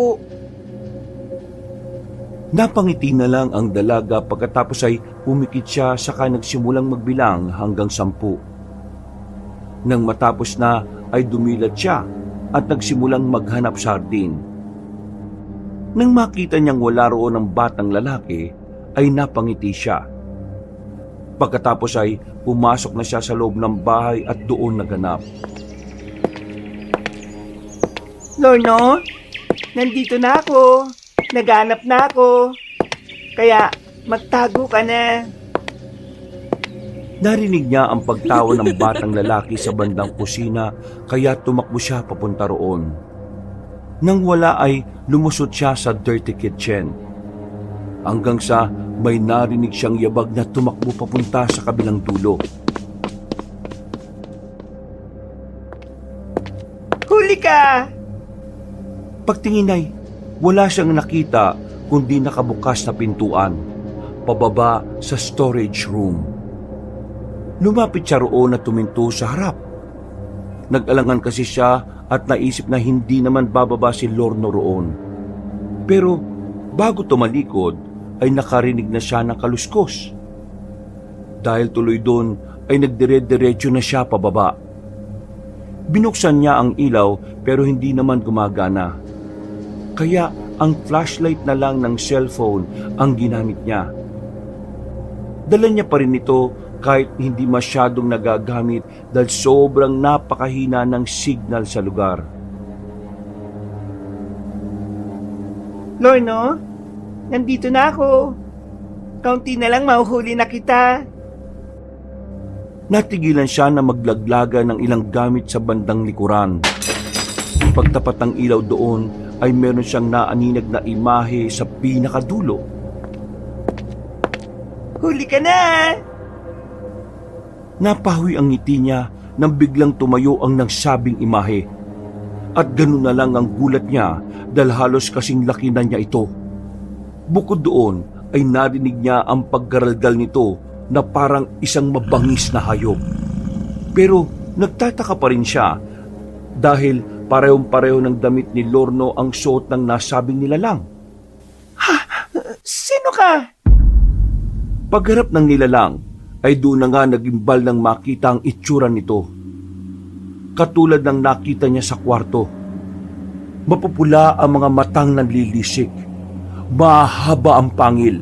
S1: Napangiti na lang ang dalaga pagkatapos ay pumikit siya saka nagsimulang magbilang hanggang 10. Nang matapos na ay dumilat siya at nagsimulang maghanap sa hardin. Nang makita niyang wala roon ang batang lalaki ay napangiti siya. Pagkatapos ay pumasok na siya sa loob ng bahay at doon naganap.
S2: Lorno, nandito na ako. Naghanap na ako. Kaya magtago ka na.
S1: Narinig niya ang pagtawa ng batang lalaki sa bandang kusina kaya tumakbo siya papunta roon. Nang wala ay lumusot siya sa dirty kitchen. Hanggang sa may narinig siyang yabag na tumakbo papunta sa kabilang dulo.
S2: Huli ka!
S1: Pagtingin ay wala siyang nakita kundi nakabukas na pintuan pababa sa storage room. Lumapit siya roon at tuminto sa harap. Nag-alangan kasi siya at naisip na hindi naman bababa si Lorno roon. Pero bago tumalikod ay nakarinig na siya ng kaluskos. Dahil tuloy doon ay nagdire-diretso na siya pababa. Binuksan niya ang ilaw pero hindi naman gumagana. Kaya ang flashlight na lang ng cellphone ang ginamit niya. Dala niya pa rin ito kahit hindi masyadong nagagamit dahil sobrang napakahina ng signal sa lugar.
S2: Lorno, nandito na ako. Kaunti na lang mahuhuli na kita.
S1: Natigilan siya na maglaglaga ng ilang gamit sa bandang likuran. Pagtapat ng ilaw doon ay meron siyang naaninag na imahe sa pinakadulo.
S2: Huli ka na!
S1: Napahawi ang ngiti niya nang biglang tumayo ang nagsabing imahe. At ganun na lang ang gulat niya dahil halos kasing laki na niya ito. Bukod doon ay narinig niya ang paggaraldal nito na parang isang mabangis na hayop. Pero nagtataka pa rin siya dahil parehong-pareho ng damit ni Lorno ang suot ng nasabing nilalang.
S2: Sino ka?
S1: Pagharap ng nilalang ay doon na nga nagimbal nang makita ang itsura nito. katulad ng nakita niya sa kwarto. Mapupula ang mga matang nanlilisik, mahaba ang pangil,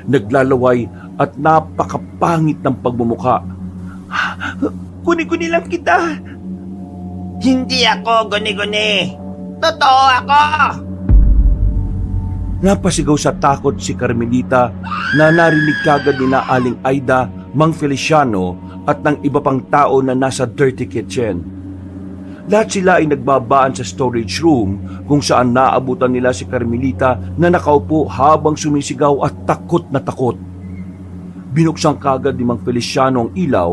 S1: naglalaway at napakapangit ng pagmumukha.
S2: Guni-guni lang kita. Hindi ako guni-guni. Totoo ako.
S1: Napasigaw sa takot si Carmelita na narinig kagad ni na Aling Aida, Mang Feliciano at ng iba pang tao na nasa dirty kitchen. Lahat sila ay nagbabaan sa storage room kung saan naabutan nila si Carmelita na nakaupo habang sumisigaw at takot na takot. Binuksan kagad ni Mang Feliciano ang ilaw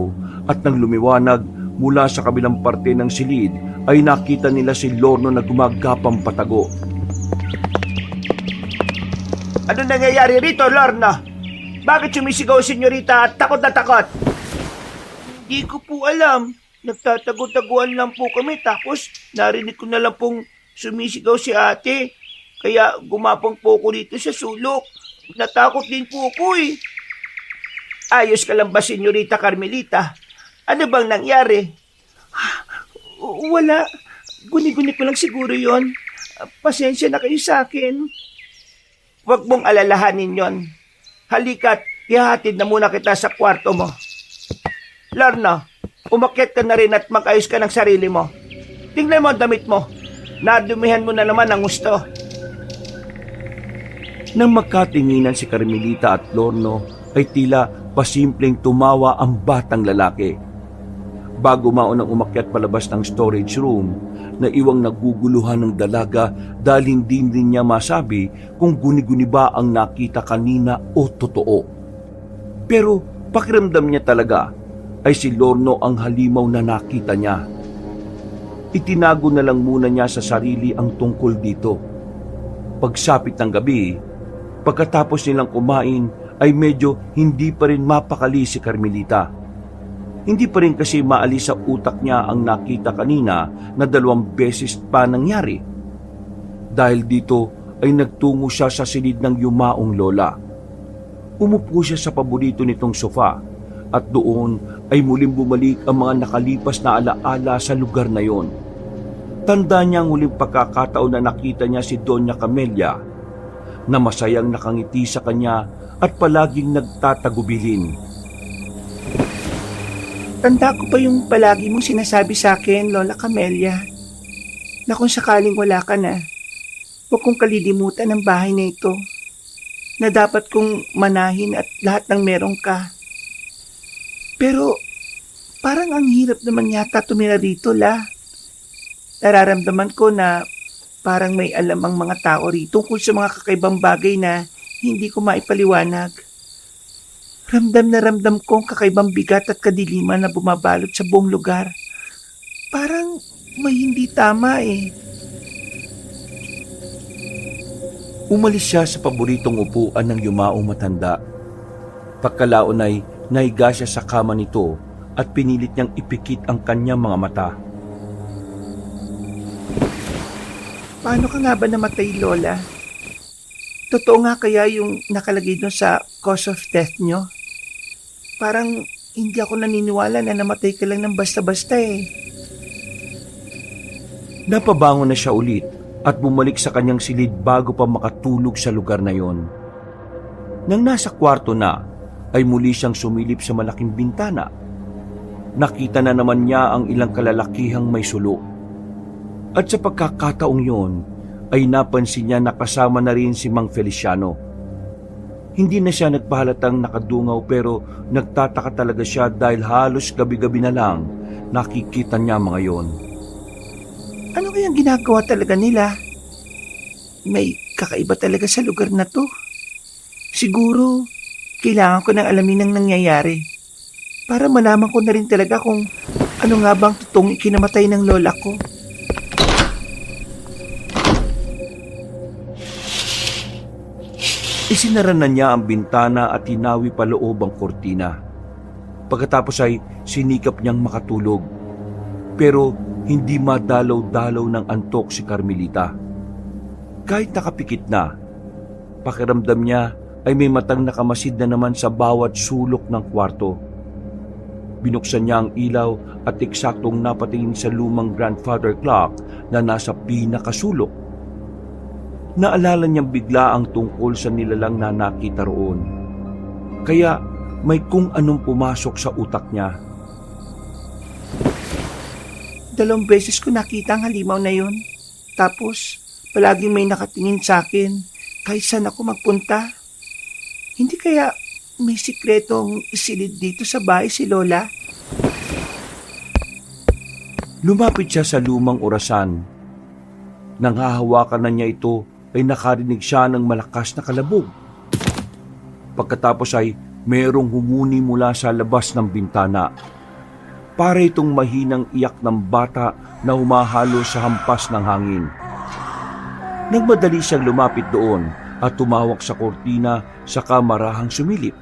S1: at nang lumiwanag mula sa kabilang parte ng silid ay nakita nila si Lorno na gumagapang patago.
S2: Ano nangyayari rito, Lorna? Bakit sumisigaw, senyorita, at takot na takot? Hindi ko po alam. Nagtatago-taguan lang po kami tapos narinig ko na lang pong sumisigaw si ate. Kaya gumapang po ko dito sa sulok. Natakot din po ako eh. Ayos ka lang ba, senyorita Carmelita? Ano bang nangyari? Wala. Guni-guni ko lang siguro yon. Pasensya na kayo sa akin. Huwag mong alalahanin yon. Halika't ihahatid na muna kita sa kwarto mo. Lorna, umakyat ka na rin at mag-ayos ka ng sarili mo. Tingnan mo ang damit mo. Nadumihan mo na naman ang gusto.
S1: Nang magkatinginan si Carmelita at Lorno ay tila pasimpleng tumawa ang batang lalaki. Bago maunang umakyat palabas ng storage room, naiwang naguguluhan ng dalaga dahil hindi rin niya masabi kung guni-guni ba ang nakita kanina o totoo. Pero pakiramdam niya talaga ay si Lorno ang halimaw na nakita niya. Itinago na lang muna niya sa sarili ang tungkol dito. Pagsapit ng gabi, pagkatapos nilang kumain ay medyo hindi pa rin mapakali si Carmelita. Hindi pa rin kasi maalis sa utak niya ang nakita kanina na 2 beses pa nangyari. Dahil dito ay nagtungo siya sa silid ng yumaong lola. Umupo siya sa paborito nitong sofa at doon ay muling bumalik ang mga nakalipas na alaala sa lugar na yon. Tanda niya ang huling pagkakataon na nakita niya si Doña Camelia na masayang nakangiti sa kanya at palaging nagtatagubilin.
S2: Tanda ko pa yung palagi mong sinasabi sa akin, Lola Camelia, na kung sakaling wala ka na, huwag kong kalilimutan ang bahay na ito, na dapat kong manahin at lahat ng meron ka. Pero parang ang hirap naman yata tumira rito, La. Nararamdaman ko na parang may alam ang mga tao rito tungkol sa mga kakaibang bagay na hindi ko maipaliwanag. Ramdam na ramdam ko ang kakaibang bigat at kadiliman na bumabalot sa buong lugar. Parang may hindi tama eh.
S1: Umalis siya sa paboritong upuan ng yumaong matanda. Pagkalaon ay nahiga siya sa kama nito at pinilit niyang ipikit ang kanyang mga mata.
S2: Paano ka nga ba namatay, Lola? Totoo nga kaya yung nakalagay doon sa cause of death nyo? Parang hindi ako naniniwala na namatay ka lang ng basta-basta eh.
S1: Napabangon na siya ulit at bumalik sa kanyang silid bago pa makatulog sa lugar na yon. Nang nasa kwarto na, ay muli siyang sumilip sa malaking bintana. Nakita na naman niya ang ilang kalalakihang may sulo. At sa pagkakataong yon, ay napansin niya na kasama na rin si Mang Feliciano. Hindi na siya nagpahalatang nakadungaw pero nagtataka talaga siya dahil halos gabi-gabi na lang nakikita niya mga yon.
S2: Ano kayang ginagawa talaga nila? May kakaiba talaga sa lugar na to. Siguro, kailangan ko ng alamin ang nangyayari para malaman ko na rin talaga kung ano nga bang totoong ikinamatay ng lola ko.
S1: Isinara na niya ang bintana at hinawi pa loob ang kortina. Pagkatapos ay sinikap niyang makatulog. Pero hindi madalaw-dalaw ng antok si Carmelita. Kahit nakapikit na, pakiramdam niya ay may matang nakamasid na naman sa bawat sulok ng kwarto. Binuksan niya ang ilaw at eksaktong napatingin sa lumang grandfather clock na nasa pinakasulok. Naalala niyang bigla ang tungkol sa nilalang na nakita roon. Kaya may kung anong pumasok sa utak niya.
S2: 2 beses ko nakita ang halimaw na yon. Tapos, palaging may nakatingin sa akin kahit saan ako magpunta. Hindi kaya may sikretong silid dito sa bahay si Lola?
S1: Lumapit siya sa lumang orasan. Nang hahawakan na niya ito, ay nakarinig siya ng malakas na kalabog. Pagkatapos ay merong humuni mula sa labas ng bintana. Para itong mahinang iyak ng bata na humahalo sa hampas ng hangin. Nagmadali siyang lumapit doon at tumawak sa kortina sa kamarahang sumilip.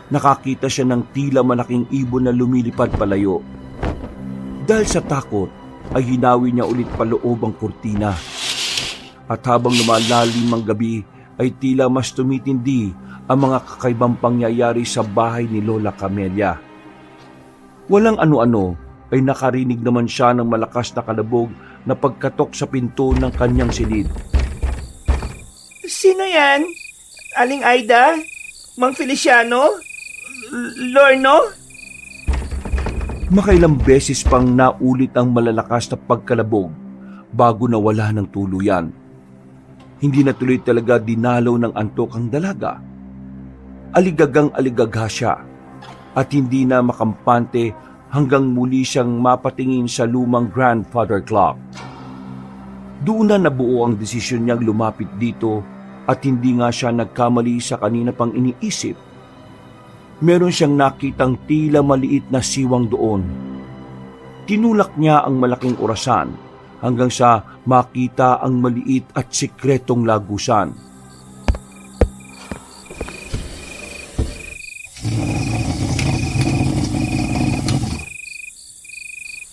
S1: Nakakita siya ng tila malaking ibon na lumilipad palayo. Dahil sa takot ay hinawi niya ulit paloob ang kortina. At habang lumalalim ang gabi ay tila mas tumitindi ang mga kakaibang pangyayari sa bahay ni Lola Camelia. Walang ano-ano ay nakarinig naman siya ng malakas na kalabog na pagkatok sa pinto ng kanyang silid.
S2: Sino yan? Aling Aida? Mang Feliciano? Lorno?
S1: Makailang beses pang naulit ang malalakas na pagkalabog bago nawala ng tuluyan. Hindi na tuloy talaga dinalaw ng antok ang dalaga. Aligagang aligagha siya at hindi na makampante hanggang muli siyang mapatingin sa lumang grandfather clock. Doon na nabuo ang desisyon niyang lumapit dito at hindi nga siya nagkamali sa kanina pang iniisip. Meron siyang nakitang tila maliit na siwang doon. Tinulak niya ang malaking orasan hanggang sa makita ang maliit at sikretong lagusan.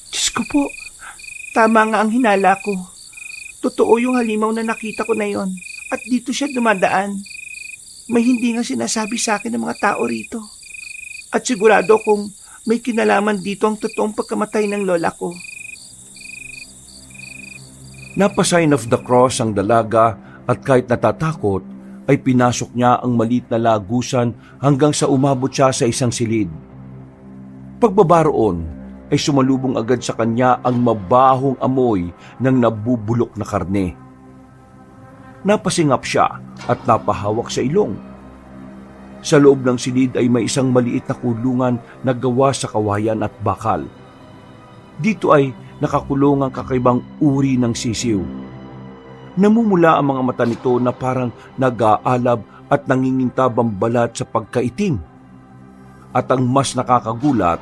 S2: Diyos ko po, tama nga ang hinala ko. Totoo yung halimaw na nakita ko na yon at dito siya dumadaan. May hindi nga sinasabi sa akin ng mga tao rito. At sigurado kung may kinalaman dito ang totoong pagkamatay ng lola ko.
S1: Napasign of the cross ang dalaga at kahit natatakot ay pinasok niya ang maliit na lagusan hanggang sa umabot siya sa isang silid. Pagbaba roon ay sumalubong agad sa kanya ang mabahong amoy ng nabubulok na karne. Napasingap siya at napahawak sa ilong. Sa loob ng silid ay may isang maliit na kulungan na gawa sa kawayan at bakal. Dito ay nakakulong ang kakaibang uri ng sisiw. Namumula ang mga mata nito na parang nag-aalab at nangingintabang balat sa pagkaitim. At ang mas nakakagulat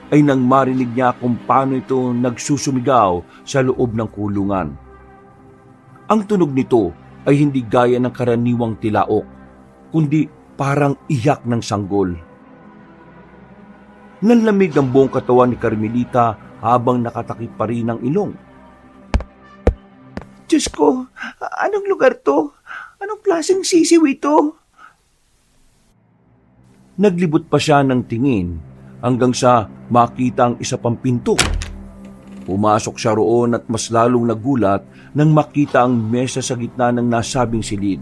S1: ay nang marinig niya kung paano ito nagsusumigaw sa loob ng kulungan. Ang tunog nito ay hindi gaya ng karaniwang tilaok, kundi parang iyak ng sanggol. Nanlamig ang buong katawan ni Carmelita habang nakatakip pa rin ang ilong.
S2: Diyos ko, anong lugar to? Anong klaseng sisiw ito?
S1: Naglibot pa siya ng tingin hanggang sa makita ang isa pang pinto. Pumasok siya roon at mas lalong nagulat nang makita ang mesa sa gitna ng nasabing silid.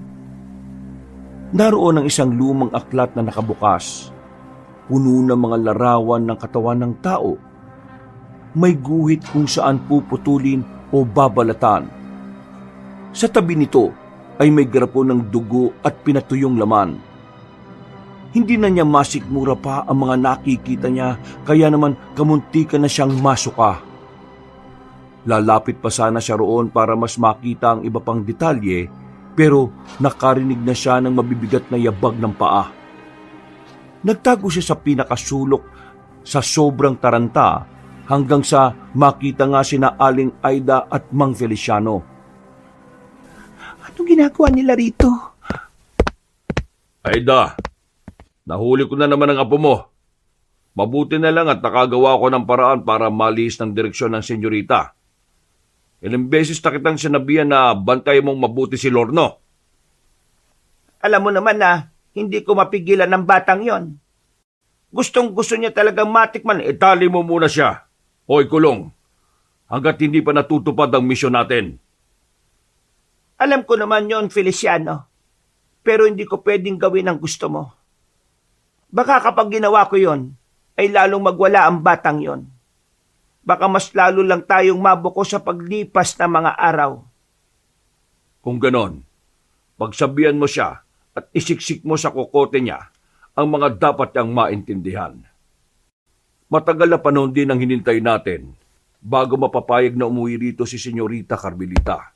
S1: Naroon ang isang lumang aklat na nakabukas, puno ng mga larawan ng katawan ng tao. May guhit kung saan puputulin o babalatan. Sa tabi nito ay may garapon ng dugo at pinatuyong laman. Hindi na niya masikmura pa ang mga nakikita niya, kaya naman kamuntikan na siyang masuka. Lalapit pa sana siya roon para mas makita ang iba pang detalye, pero nakarinig na siya ng mabibigat na yabag ng paa. Nagtago siya sa pinakasulok sa sobrang taranta hanggang sa makita nga sina Aling Aida at Mang Feliciano.
S2: Anong ginagawa nila rito?
S3: Aida, nahuli ko na naman ang apo mo. Mabuti na lang at nakagawa ko ng paraan para malis ng direksyon ng senyorita. Ilang beses na kitang sinabihan na bantay mong mabuti si Lorno.
S2: Alam mo naman na hindi ko mapigilan ng batang yon. Gustong gusto niya talagang matikman.
S3: Itali mo muna siya. O ikulong. Hanggat hindi pa natutupad ang misyon natin.
S2: Alam ko naman yon, Feliciano. Pero hindi ko pwedeng gawin ang gusto mo. Baka kapag ginawa ko yon, ay lalong magwala ang batang yon. Baka mas lalo lang tayong mabuko sa paglipas ng mga araw.
S3: Kung ganon, pagsabihan mo siya at isiksik mo sa kokote niya ang mga dapat niyang maintindihan. Matagal na panahon din ang hinintay natin bago mapapayag na umuwi rito si Senyorita Carmelita.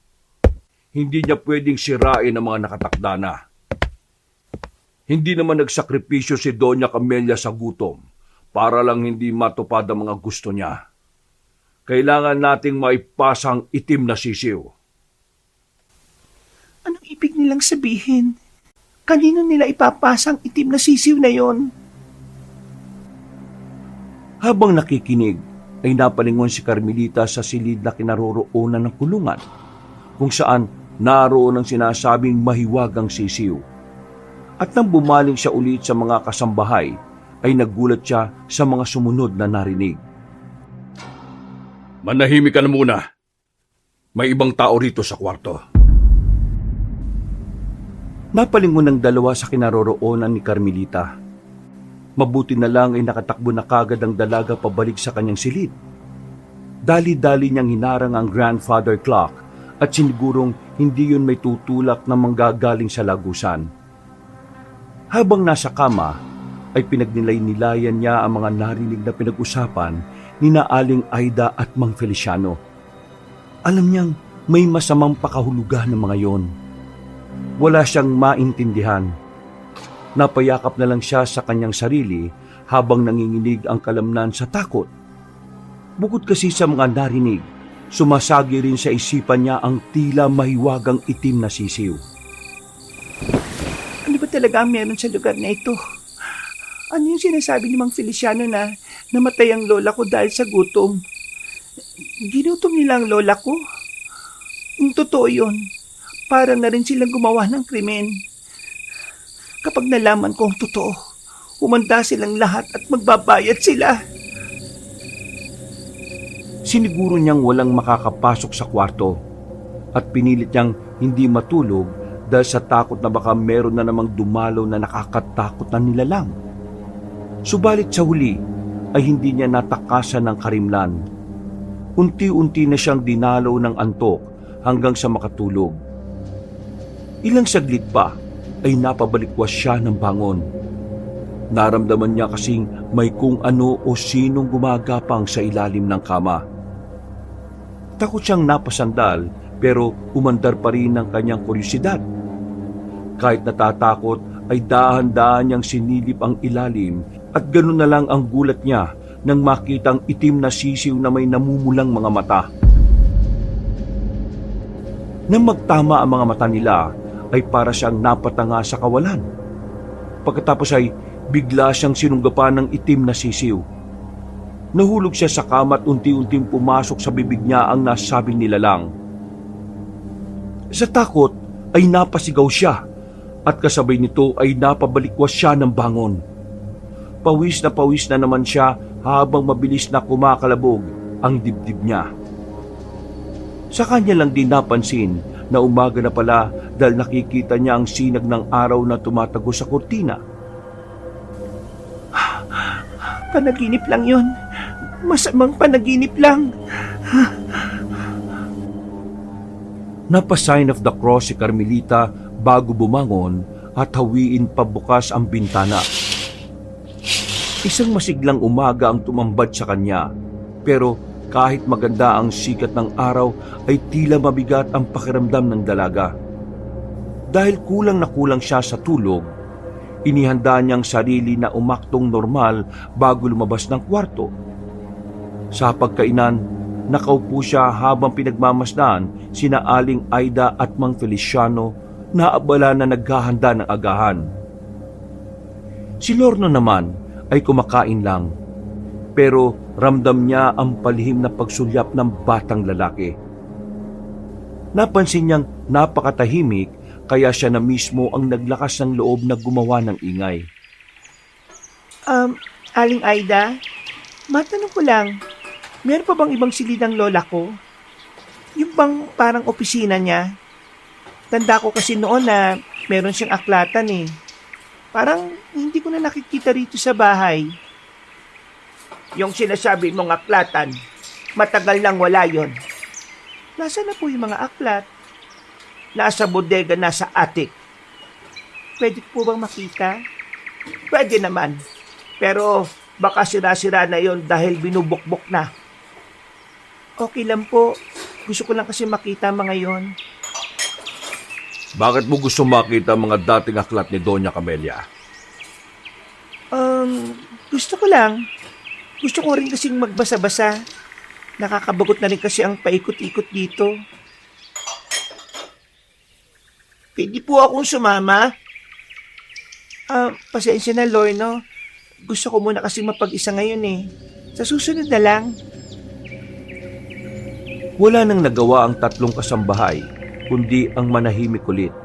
S3: Hindi niya pwedeng sirain ang mga nakatakda na. Hindi naman nagsakripisyo si Doña Camelia sa gutom para lang hindi matupad ang mga gusto niya. Kailangan nating maipasang itim na sisiw.
S2: Anong ibig nilang sabihin? Kanino nila ipapasang itim na sisiw na yon?
S1: Habang nakikinig, ay napalingon si Carmelita sa silid na kinaroroonan ng kulungan, kung saan naroon ang sinasabing mahiwagang sisiw. At nang bumaling siya ulit sa mga kasambahay, ay nagulat siya sa mga sumunod na narinig.
S3: Manahimik ka na muna. May ibang tao rito sa kwarto.
S1: Napalingon ng dalawa sa kinaroroonan ni Carmelita. Mabuti na lang ay nakatakbo na kagad ang dalaga pabalik sa kanyang silid. Dali-dali niyang hinarang ang grandfather clock at sinigurong hindi yun may tutulak na manggagaling sa lagusan. Habang nasa kama, ay pinagnilay-nilayan niya ang mga narinig na pinag-usapan ni na Aling Aida at Mang Feliciano. Alam niyang may masamang pakahulugan ng mga yon. Wala siyang maintindihan. Napayakap na lang siya sa kanyang sarili habang nanginginig ang kalamnan sa takot. Bukod kasi sa mga narinig, sumasagi rin sa isipan niya ang tila mahiwagang itim na sisiw.
S2: Ano ba talaga ang meron sa lugar na ito? Ano yung sinasabi ni Mang Feliciano na namatay ang lola ko dahil sa gutom? Ginutom nila ang lola ko? Kung totoo yun, para na rin silang gumawa ng krimen. Kapag nalaman ko ang totoo, humanda silang lahat at magbabayad sila.
S1: Siniguro niyang walang makakapasok sa kwarto at pinilit niyang hindi matulog dahil sa takot na baka meron na namang dumalaw na nakakatakot na nilalang. Subalit sa huli ay hindi niya natakasan ng karimlan. Unti-unti na siyang dinalaw ng antok hanggang sa makatulog. Ilang saglit pa ay napabalikwas siya ng bangon. Naramdaman niya kasing may kung ano o sinong gumagapang sa ilalim ng kama. Takot siyang napasandal pero umandar pa rin ang kanyang kuryosidad. Kahit natatakot ay dahan-dahan niyang sinilip ang ilalim at ganoon na lang ang gulat niya nang makitang itim na sisiw na may namumulang mga mata. Nang magtama ang mga mata nila ay para siyang napatanga sa kawalan. Pagkatapos ay bigla siyang sinunggapan ng itim na sisiw. Nahulog siya sa kama at unti-unting pumasok sa bibig niya ang nasabing nilalang. Sa takot ay napasigaw siya at kasabay nito ay napabalikwas siya ng bangon. Pawis na naman siya habang mabilis na kumakalabog ang dibdib niya. Sa kanya lang din napansin na umaga na pala dahil nakikita niya ang sinag ng araw na tumatago sa kurtina.
S2: Panaginip lang yun. Masamang panaginip lang.
S1: Napa-sign of the cross si Carmelita bago bumangon at hawiin pabukas ang bintana. Isang masiglang umaga ang tumambad sa kanya, pero kahit maganda ang sikat ng araw ay tila mabigat ang pakiramdam ng dalaga. Dahil kulang na kulang siya sa tulog, inihanda niyang sarili na umaktong normal bago lumabas ng kwarto. Sa pagkainan, nakaupo siya habang pinagmamasdan sina Aling Aida at Mang Feliciano na abala na naghahanda ng agahan. Si Lorno naman ay kumakain lang, pero ramdam niya ang palihim na pagsulyap ng batang lalaki. Napansin niyang napakatahimik kaya siya na mismo ang naglakas ng loob na gumawa ng ingay.
S2: Aling Aida, matanong ko lang, meron pa bang ibang silid ang lola ko? Yung bang parang opisina niya? Tanda ko kasi noon na meron siyang aklatan eh. Parang hindi ko na nakikita rito sa bahay. Yung sinasabi mong aklatan, matagal nang wala yon. Nasaan na po yung mga aklat? Nasa bodega, nasa attic. Pwede po bang makita? Pwede naman. Pero baka sira-sira na yon dahil binubukbok na. Okay lang po. Gusto ko lang kasi makita mga yon.
S3: Bakit mo gusto makita ang mga dating aklat ni Doña Camelia?
S2: Gusto ko lang. Gusto ko rin kasing magbasa-basa. Nakakabagot na rin kasi ang paikot-ikot dito. Pwede po akong sumama? Pasensya na, Lorno. Gusto ko muna kasi mapag-isa ngayon eh. Sa susunod na lang.
S1: Wala nang nagawa ang tatlong kasambahay, kundi ang manahimik ulit.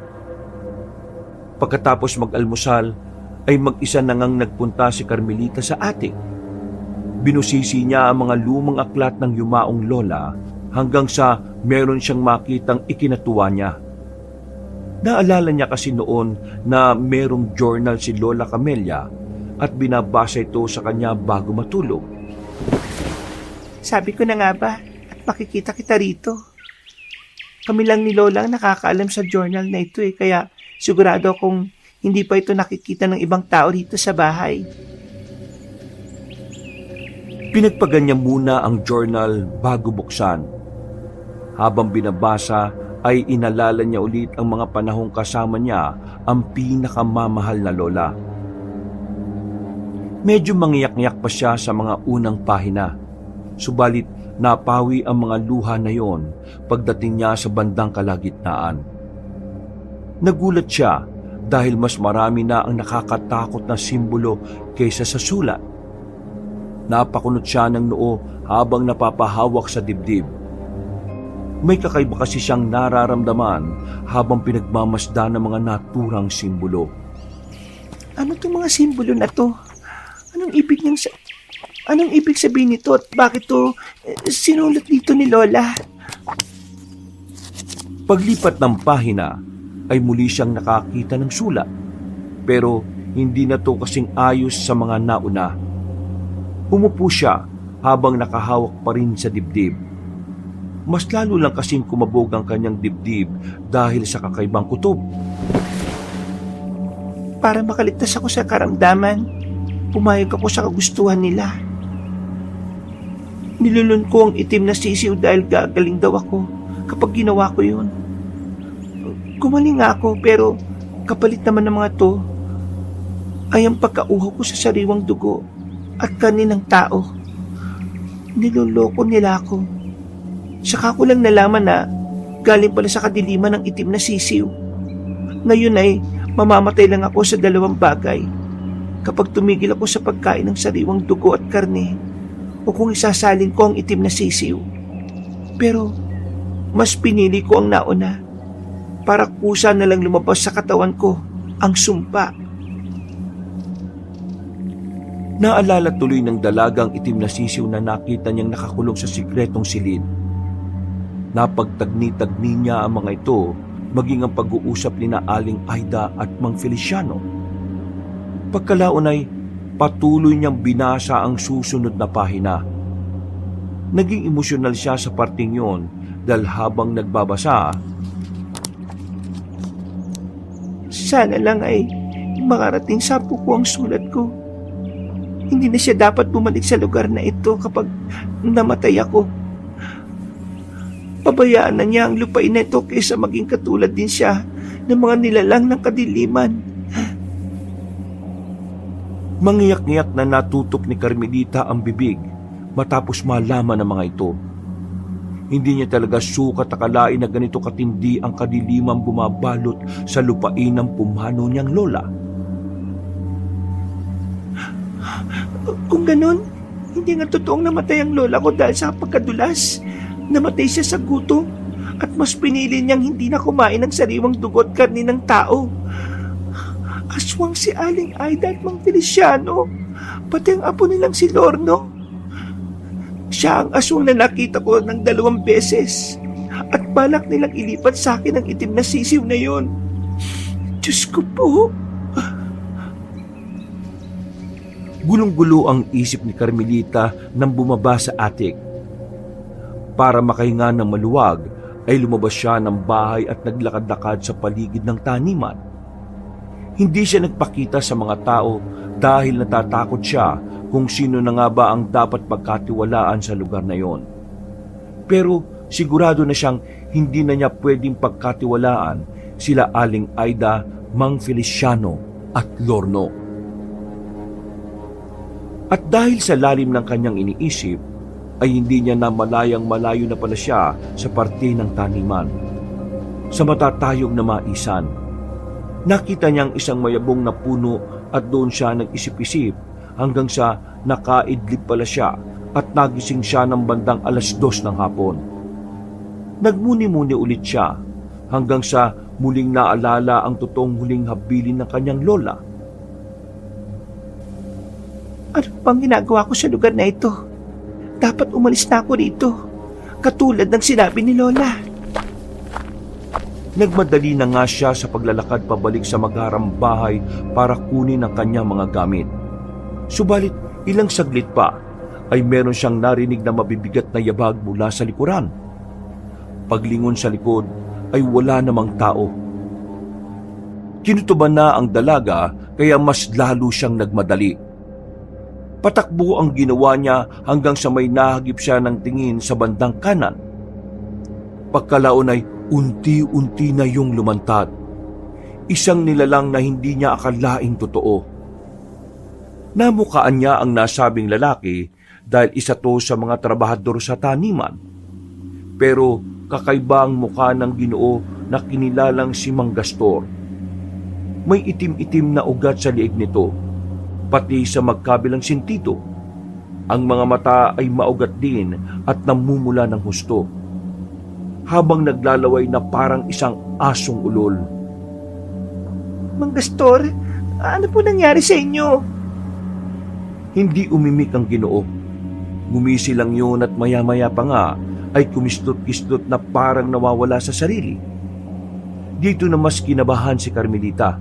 S1: Pagkatapos mag-almusal, ay mag-isa na ngang nagpunta si Carmelita sa attic. Binusisi niya ang mga lumang aklat ng yumaong lola hanggang sa meron siyang makitang ikinatuwa niya. Naalala niya kasi noon na merong journal si Lola Camelia at binabasa ito sa kanya bago matulog.
S2: Sabi ko na nga ba, at makikita kita rito. Kami lang ni Lola ang nakakaalam sa journal na ito eh, kaya sigurado akong hindi pa ito nakikita ng ibang tao dito sa bahay.
S1: Pinagpagan niya muna ang journal bago buksan. Habang binabasa ay inalala niya ulit ang mga panahong kasama niya ang pinakamamahal na lola. Medyo mangiyak-ngiyak pa siya sa mga unang pahina. Subalit napawi ang mga luha na yon pagdating niya sa bandang kalagitnaan. Nagulat siya dahil mas marami na ang nakakatakot na simbolo kaysa sa sulat. Napakunot siya ng noo habang napapahawak sa dibdib. May kakaiba kasi siyang nararamdaman habang pinagmamasdan ng mga naturang simbolo.
S2: Ano itong mga simbolo na to? Anong ibig sabihin nito at bakit to sinulat dito ni Lola?
S1: Paglipat ng pahina ay muli siyang nakakita ng sulat, pero hindi na to kasing ayos sa mga nauna. Umupo siya habang nakahawak pa rin sa dibdib. Mas lalo lang kasing kumabog ang kanyang dibdib dahil sa kakaibang kutob.
S2: Para makaligtas ako sa karamdaman, pumayag ako sa kagustuhan nila. Nilulun ko ang itim na sisiw dahil gagaling daw ako kapag ginawa ko yun. Gumaling nga ako pero kapalit naman ng mga to ay ang pagkauhaw ko sa sariwang dugo at kanin ng tao. Niloloko nila ako. Saka ko lang nalaman na galing pala sa kadiliman ng itim na sisiw. Ngayon ay mamamatay lang ako sa dalawang bagay. Kapag tumigil ako sa pagkain ng sariwang dugo at karne o kung isasalin ko ang itim na sisiw. Pero mas pinili ko ang nauna para kusa na lang lumabas sa katawan ko ang sumpa.
S1: Naalala tuloy ng dalagang itim na sisiw na nakita niyang nakakulong sa sikretong silid. Napagtagni-tagni niya ang mga ito maging ang pag-uusap ni na Aling Aida at Mang Feliciano. Pagkalaon ay patuloy niyang binasa ang susunod na pahina. Naging emosyonal siya sa parting yon dahil habang nagbabasa,
S2: sana lang ay makarating sa puko ang sulat ko. Hindi na siya dapat bumalik sa lugar na ito kapag namatay ako. Pabayaan na niya ang lupain na ito kaysa maging katulad din siya ng mga nilalang ng kadiliman.
S1: mangiyak-ngiyak na natutok ni Carmelita ang bibig matapos malaman ng mga ito. Hindi niya talaga sukat akalain na ganito katindi ang kadilimang bumabalot sa lupain ng pumano niyang lola.
S2: Kung ganun, hindi nga totoong namatay ang lola ko dahil sa pagkadulas. Namatay siya sa gutom at mas pinili niyang hindi na kumain ng sariwang dugo at karni ng tao. Aswang si Aling Aida at Mang Feliciano, pati ang apo nilang si Lorno. Siya ang aswang na nakita ko ng 2 beses at balak nilang ilipat sa akin ang itim na sisiw na yon. Diyos ko po.
S1: Gulong-gulo ang isip ni Carmelita nang bumaba sa attic. Para makahinga ng maluwag, ay lumabas siya ng bahay at naglakad-lakad sa paligid ng taniman. Hindi siya nagpakita sa mga tao dahil natatakot siya kung sino na nga ba ang dapat pagkatiwalaan sa lugar na yon. Pero sigurado na siyang hindi na niya pwedeng pagkatiwalaan sila Aling Aida, Mang Feliciano at Lorno. At dahil sa lalim ng kanyang iniisip, ay hindi niya na malayang malayo na pala siya sa parte ng taniman. Sa matatayog na maisan, nakita niyang isang mayabong na puno at doon siya nag-isip-isip hanggang sa nakaidlip pala siya at nagising siya ng bandang 2:00 ng hapon. Nagmuni-muni ulit siya hanggang sa muling naalala ang totoong huling habilin ng kanyang lola.
S2: Ano bang ginagawa ko sa lugar na ito? Dapat umalis na ako rito, katulad ng sinabi ni Lola.
S1: Nagmadali na nga siya sa paglalakad pabalik sa magharang bahay para kunin ang kanyang mga gamit. Subalit ilang saglit pa ay meron siyang narinig na mabibigat na yabag mula sa likuran. Paglingon sa likod ay wala namang tao. Kinutuban na ang dalaga kaya mas lalo siyang nagmadali. Patakbo ang ginawa niya hanggang sa may nahagip siya ng tingin sa bandang kanan. Pagkalaon ay unti-unti na yung lumantad. Isang nilalang na hindi niya akalaing totoo. Namukaan niya ang nasabing lalaki dahil isa to sa mga trabahador sa taniman. Pero kakaiba ang mukha ng Ginoo na kinilalang si Mang Gastor. May itim-itim na ugat sa liig nito, pati sa magkabilang sentido. Ang mga mata ay maugat din at namumula ng husto, habang naglalaway na parang isang asong ulol.
S2: Mang Gastor, ano po nangyari sa inyo?
S1: Hindi umimik ang Ginoo. Gumisi lang yun at maya-maya pa nga ay kumistot-kistot na parang nawawala sa sarili. Dito na mas kinabahan si Carmelita,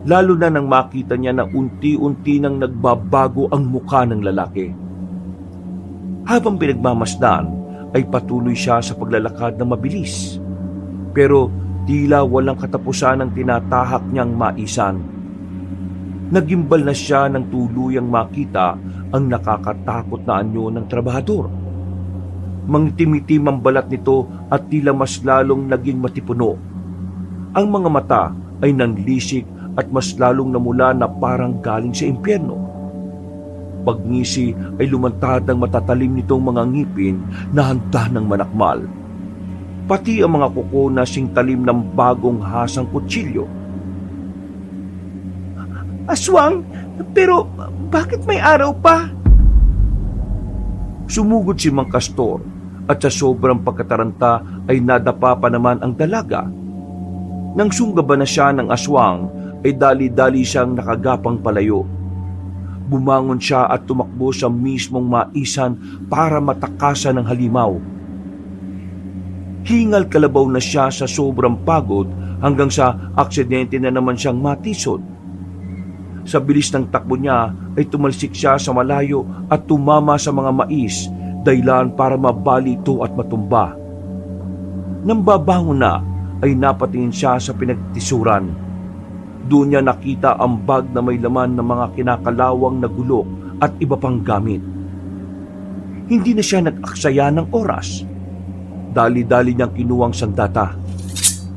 S1: lalo na nang makita niya na unti-unti nang nagbabago ang mukha ng lalaki. Habang pinagmamasdan, ay patuloy siya sa paglalakad na mabilis. Pero tila walang katapusan ang tinatahak niyang maisan. Nagimbal na siya ng tuluyang makita ang nakakatakot na anyo ng trabahador. Mangitim-itim ang balat nito at tila mas lalong naging matipuno. Ang mga mata ay nanlisik at mas lalong namula na parang galing sa impyerno. Pagngisi ay lumantad ang matatalim nitong mga ngipin na handa ng manakmal. Pati ang mga kuko na singtalim ng bagong hasang kutsilyo.
S2: Aswang, pero bakit may araw pa?
S1: Sumugod si Mang Castor at sa sobrang pagkataranta ay nadapa pa naman ang dalaga. Nang sunggaban na siya ng aswang, ay dali-dali siyang nakagapang palayo. Bumangon siya at tumakbo sa mismong maisan para matakasan ng halimaw. Hingal kalabaw na siya sa sobrang pagod hanggang sa aksidente na naman siyang matisod. Sa bilis ng takbo niya ay tumalsik siya sa malayo at tumama sa mga mais, dahilan para mabali ito at matumba. Nang babangon na ay napatingin siya sa pinagtisuran. Doon niya nakita ang bag na may laman ng mga kinakalawang na gulok at iba pang gamit. Hindi na siya nag-aksaya ng oras. Dali-dali niyang kinuwang sandata.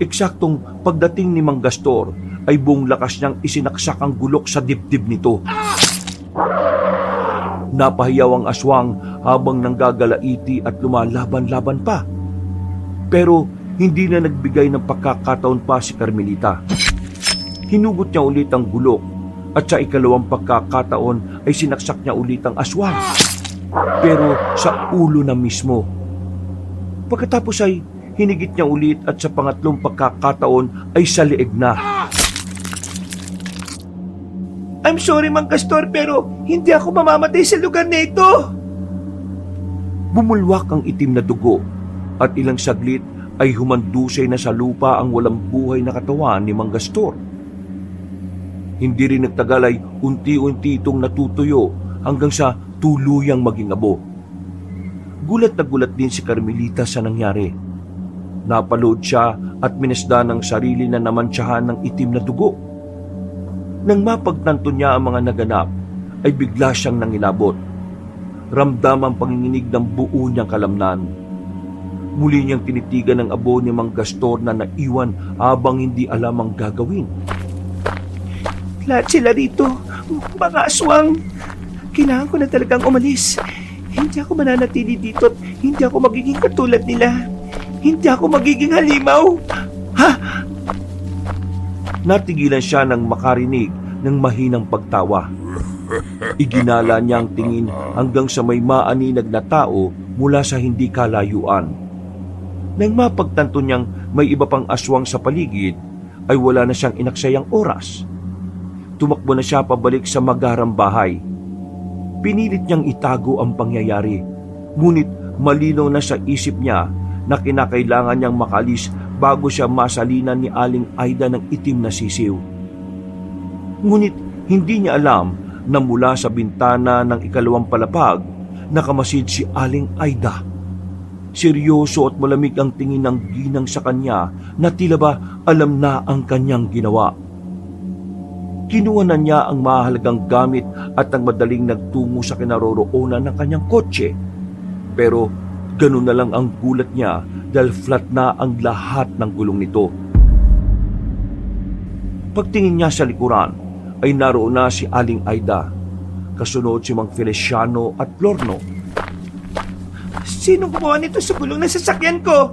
S1: Eksaktong pagdating ni Mang Gastor ay buong lakas niyang isinaksak ang gulok sa dibdib nito. Napahiyaw ang aswang habang nanggagalaiti at lumalaban-laban pa. Pero hindi na nagbigay ng pagkakataon pa si Carmelita. Hinugot niya ulit ang gulok at sa ikalawang pagkakataon ay sinaksak niya ulit ang aswang. Pero sa ulo na mismo. Pagkatapos ay hinigit niya ulit at sa pangatlong pagkakataon ay sa leeg na.
S2: I'm sorry, Mang Castor, pero hindi ako mamamatay sa lugar na ito.
S1: Bumulwak ang itim na dugo at ilang saglit ay humandusay na sa lupa ang walang buhay na katawan ni Mang Gastor. Hindi rin nagtagal ay unti-unti itong natutuyo hanggang sa tuluyang maging abo. Gulat na gulat din si Carmelita sa nangyari. Napalood siya at minasda ng sarili na namantsahan ng itim na dugo. Nang mapagtanto niya ang mga naganap, ay bigla siyang nangilabot. Ramdam ang panginginig ng buo niyang kalamnan. Muli niyang tinitigan ang abo ni Mang Gastor na naiwan habang hindi alam ang gagawin.
S2: Lahat sila rito, mga aswang. Kailangan ko na talagang umalis. Hindi ako mananatili dito at hindi ako magiging katulad nila. Hindi ako magiging halimaw. Ha?
S1: Natigilan siya nang makarinig ng mahinang pagtawa. Iginala niya ang tingin hanggang sa may maaninag na tao mula sa hindi kalayuan. Nang mapagtanto niyang may iba pang aswang sa paligid, ay wala na siyang inaksayang oras. Tumakbo na siya pabalik sa magarang bahay. Pinilit niyang itago ang pangyayari, ngunit malinaw na sa isip niya na kinakailangan niyang makalis bago siya masalinan ni Aling Aida ng itim na sisiw. Ngunit hindi niya alam na mula sa bintana ng ikalawang palapag, nakamasid si Aling Aida. Seryoso at malamig ang tingin ng ginang sa kanya na tila ba alam na ang kanyang ginawa. Kinuha na niya ang mahalagang gamit at ang madaling nagtungo sa kinaroroonan ng kanyang kotse. Pero ganun na lang ang gulat niya dahil flat na ang lahat ng gulong nito. Pagtingin niya sa likuran ay naroon na si Aling Aida, kasunod si Mang Feliciano at Lorno.
S2: Sinong kumuha nito sa gulong ng sasakyan ko?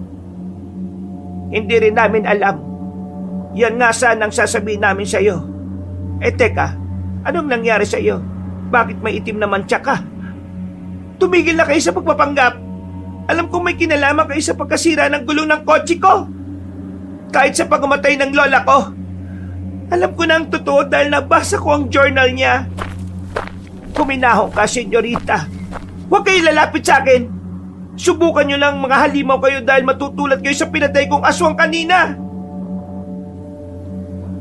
S2: Hindi rin namin alam. Yan nga sana ang sasabihin namin sa iyo. Teka, anong nangyari sa iyo? Bakit may itim na mantsa ka? Tumigil na kayo sa pagpapanggap. Alam kong may kinalaman kayo sa pagkasira ng gulong ng kotse ko. Kahit sa pagkamatay ng lola ko. Alam ko na ang totoo dahil nabasa ko ang journal niya. Kuminahon ka, senyorita. Huwag kayo lalapit sa akin. Subukan nyo lang mga halimaw kayo dahil matutulad kayo sa pinatay kong aswang kanina.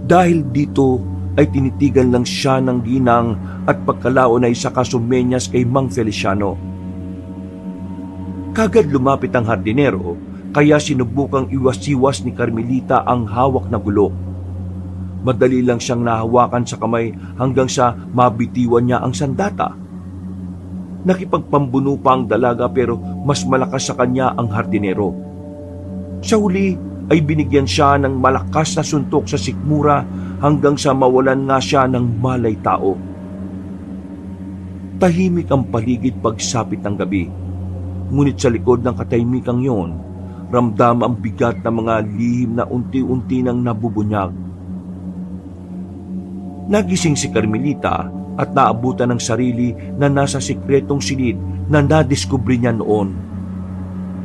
S1: Dahil dito ay tinitigan lang siya ng ginang at pagkalaon ay saka sumenyas kay Mang Feliciano. Kagad lumapit ang hardinero, kaya sinubukang iwas-iwas ni Carmelita ang hawak na gulo. Madali lang siyang nahawakan sa kamay hanggang sa mabitiwan niya ang sandata. Nakipagpambuno pa ang dalaga pero mas malakas sa kanya ang hardinero. Sa huli ay binigyan siya ng malakas na suntok sa sikmura hanggang sa mawalan nga siya ng malay tao. Tahimik ang paligid pagsapit ng gabi. Ngunit sa likod ng katahimikang yon, ramdam ang bigat ng mga lihim na unti-unti nang nabubunyag. Nagising si Carmelita at naabutan ng sarili na nasa sikretong silid na nadiskubre niya noon.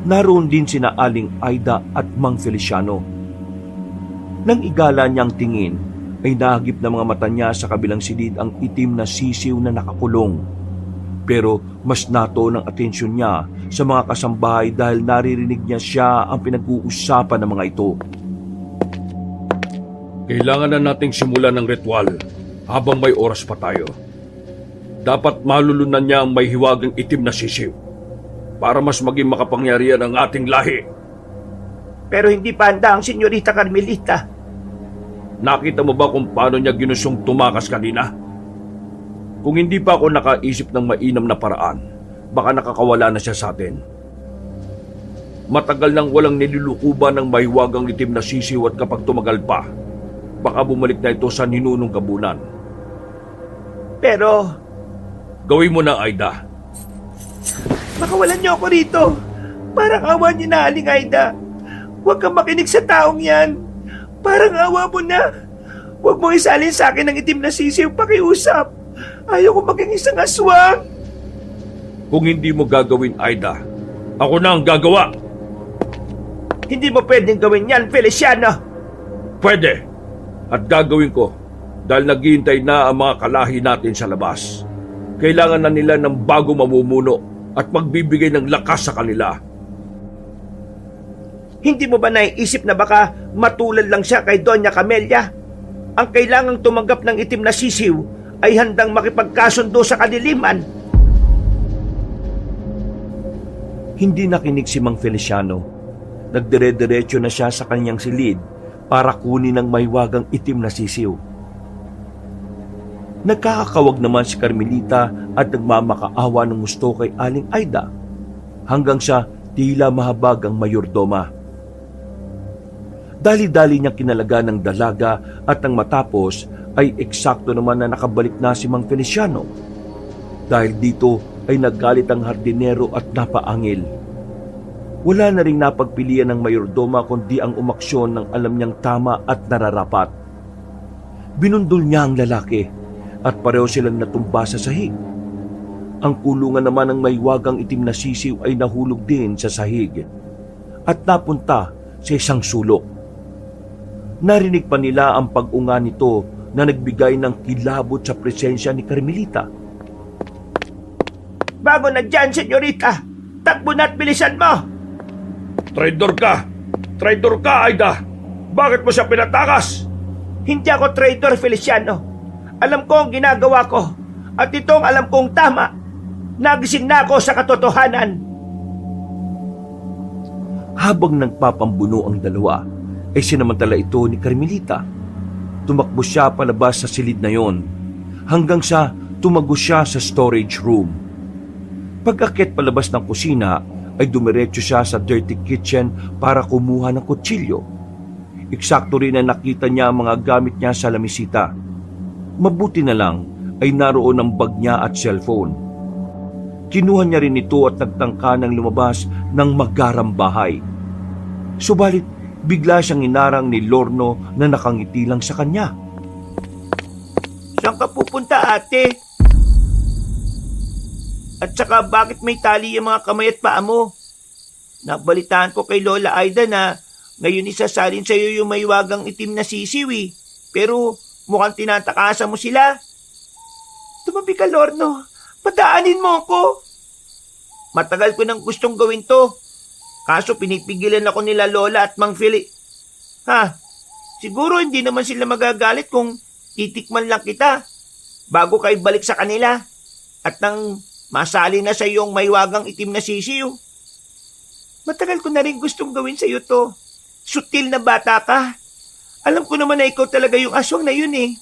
S1: Naroon din sina Aling Aida at Mang Feliciano. Nang igala niyang tingin, ay nahagip na mga mata niya sa kabilang silid ang itim na sisiw na nakakulong. Pero mas nato ng atensyon niya sa mga kasambahay dahil naririnig niya siya ang pinag-uusapan ng mga ito.
S3: Kailangan na nating simulan ng ritual habang may oras pa tayo. Dapat malulunan niya ang may hiwagang itim na sisiw para mas maging makapangyarihan ang ating lahi.
S2: Pero hindi pa handa ang senyorita Carmelita.
S3: Nakita mo ba kung paano niya ginustong tumakas kanina? Kung hindi pa ako nakaisip ng mainam na paraan, baka nakakawala na siya sa atin. Matagal nang walang nilulukuban ng mahiwagang itim na sisiw at kapag tumagal pa, baka bumalik na ito sa ninunong kabunan.
S2: Pero
S3: Gawin mo na, Aida.
S2: makawalan niyo ako rito. Parang awa niyo na, Aling Aida. Huwag kang makinig sa taong yan. Parang awa mo na. Huwag mong isalin sa akin ng itim na sisiw, pakiusap. Ayaw ko maging isang aswang.
S3: Kung hindi mo gagawin, Aida, ako na ang gagawa.
S2: Hindi mo pwedeng gawin yan, Feliciano.
S3: Pwede. At gagawin ko. dahil naghihintay na ang mga kalahi natin sa labas. Kailangan na nila ng bago mamumuno at magbibigay ng lakas sa kanila.
S2: Hindi mo ba naiisip na baka matulad lang siya kay Doña Camelia? Ang kailangang tumanggap ng itim na sisiw ay handang makipagkasundo sa kadiliman.
S1: Hindi nakinig si Mang Feliciano. Nagdire-diretso na siya sa kanyang silid para kunin ang mahiwagang itim na sisiw. Nagkakakawag naman si Carmelita at nagmamakaawa ng gusto kay Aling Aida hanggang sa tila mahabag ang mayordoma. Dali-dali niyang kinalaga ng dalaga at nang matapos ay eksakto naman na nakabalik na si Mang Feliciano. Dahil dito ay naggalit ang hardinero at napaangil. Wala na ring napagpilian ng mayordoma kundi ang umaksyon ng alam niyang tama at nararapat. Binundol niya ang lalaki at pareho silang natumba sa sahig. Ang kulungan naman ng mahiwagang itim na sisiw ay nahulog din sa sahig at napunta sa isang sulok. Narinig pa nila ang pag-unga nito na nagbigay ng kilabot sa presensya ni Carmelita.
S2: Bago na dyan, senyorita! Takbo na at bilisan mo!
S3: Traidor ka! Traidor ka, Aida! Bakit mo siya pinatakas?
S2: Hindi ako traitor, Feliciano. Alam ko ang ginagawa ko at ito ang alam kong tama. Nagising na ako sa katotohanan.
S1: Habang nagpapambuno ang dalawa, ay sinamantala ito ni Carmelita. Tumakbo siya palabas sa silid na yon hanggang sa tumago siya sa storage room. Pag-akit palabas ng kusina ay dumiretso siya sa dirty kitchen para kumuha ng kutsilyo. Eksakto rin na nakita niya ang mga gamit niya sa lamisita. Mabuti na lang ay naroon ang bag niya at cellphone. Kinuha niya rin ito at nagtangka ng lumabas ng magarang bahay. Subalit bigla siyang inarang ni Lorno na nakangiti lang sa kanya.
S2: Saan ka pupunta, ate? At saka bakit may tali ang mga kamay at paa mo? Nabalitaan ko kay Lola Aida na ngayon isasalin sa iyo yung mahiwagang itim na sisiw eh. Pero mukhang tinatakasan mo sila. Tumabi ka, Lorno. Padaanin mo ako. Matagal ko nang gustong gawin to. Kaso pinipigilan ako nila Lola at Mang Fili. Siguro hindi naman sila magagalit kung titikman lang kita bago kayo balik sa kanila at nang masali na sa iyong mahiwagang itim na sisiw. Matagal ko na rin gustong gawin sa iyo to. Sutil na bata ka. Alam ko naman na ikaw talaga yung aswang na yun eh.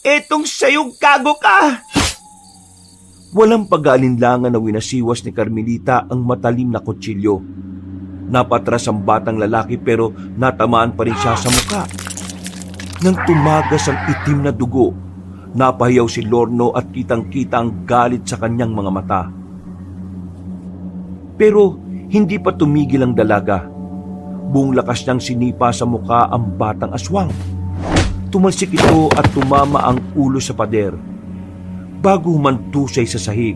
S2: Etong sayong kago ka!
S1: Walang pag-aalinlangan na winasiwas ni Carmelita ang matalim na kutsilyo. Napatras ang batang lalaki pero natamaan pa rin siya sa muka. Nang tumagas ang itim na dugo, napahiyaw si Lorno at kitang-kita ang galit sa kanyang mga mata. Pero hindi pa tumigil ang dalaga. Buong lakas niyang sinipa sa muka ang batang aswang. Tumalsik ito at tumama ang ulo sa pader bago humantusay sa sahig.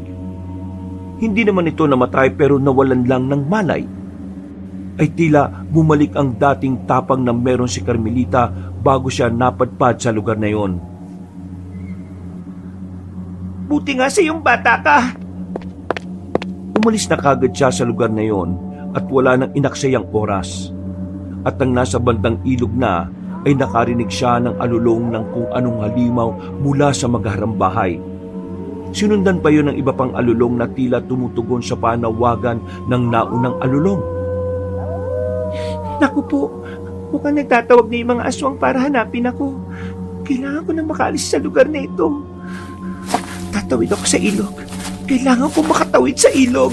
S1: Hindi naman ito namatay pero nawalan lang ng malay. Ay tila bumalik ang dating tapang na meron si Carmelita bago siya napadpad sa lugar na yon.
S2: Buti nga sa iyong bata ka.
S1: Umalis na kagad siya sa lugar na yon at wala nang inaksayang oras. At nang nasa bandang ilog na ay nakarinig siya ng alulong ng kung anong halimaw mula sa magharang bahay. Sinundan pa yun ng iba pang alulong na tila tumutugon sa panawagan ng naunang alulong.
S2: Naku po, mukhang nagtatawag na yung mga aswang para hanapin ako. Kailangan ko na makaalis sa lugar na ito. Tatawid ako sa ilog. Kailangan ko makatawid sa ilog.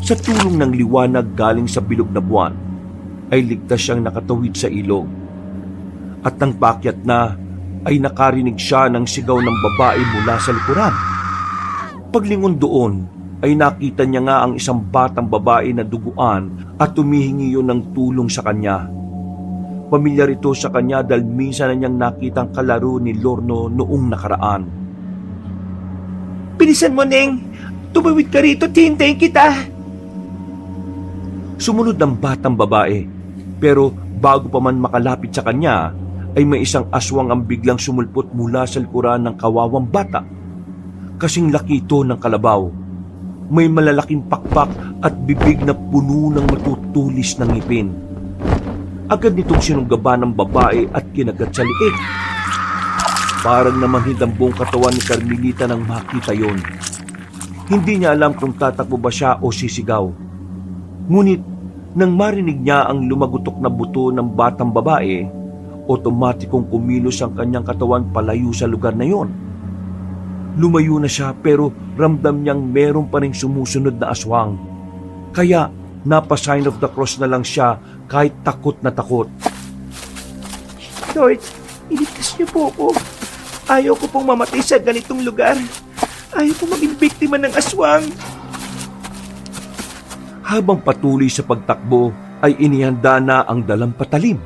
S1: Sa tulong ng liwanag galing sa bilog na buwan, ay ligtas siyang nakatawid sa ilog. At nang paakyat na, ay nakarinig siya ng sigaw ng babae mula sa likuran. Paglingon doon, ay nakita niya nga ang isang batang babae na duguan at tumihingi yun ng tulong sa kanya. Pamilyar ito sa kanya dahil minsan na niyang nakitang kalaro ni Lorno noong nakaraan.
S2: Bilisan mo, Neng. Tumawid ka rito, tihintayin kita.
S1: Sumunod ng batang babae, pero bago pa man makalapit sa kanya, ay may isang aswang ang biglang sumulpot mula sa likuran ng kawawang bata. Kasing laki ito ng kalabaw. May malalaking pakpak at bibig na puno ng matutulis ng ngipin. Agad nitong sinunggaban ng babae at kinagat sa liig. Parang namanhid ang buong katawan ni Carmelita nang makita yon. Hindi niya alam kung tatakbo ba siya o sisigaw. Ngunit nang marinig niya ang lumagutok na buto ng batang babae, otomatikong kumilos ang kanyang katawan palayo sa lugar na yon. Lumayo na siya pero ramdam niyang meron pa ring sumusunod na aswang. Kaya napa-sign of the cross na lang siya kahit takot na takot.
S2: Lord, iligtas niyo po ako. Ayaw ko pong mamatay sa ganitong lugar. Ayaw ko maging biktima ng aswang.
S1: Habang patuloy sa pagtakbo ay inihanda na ang dalampatalim.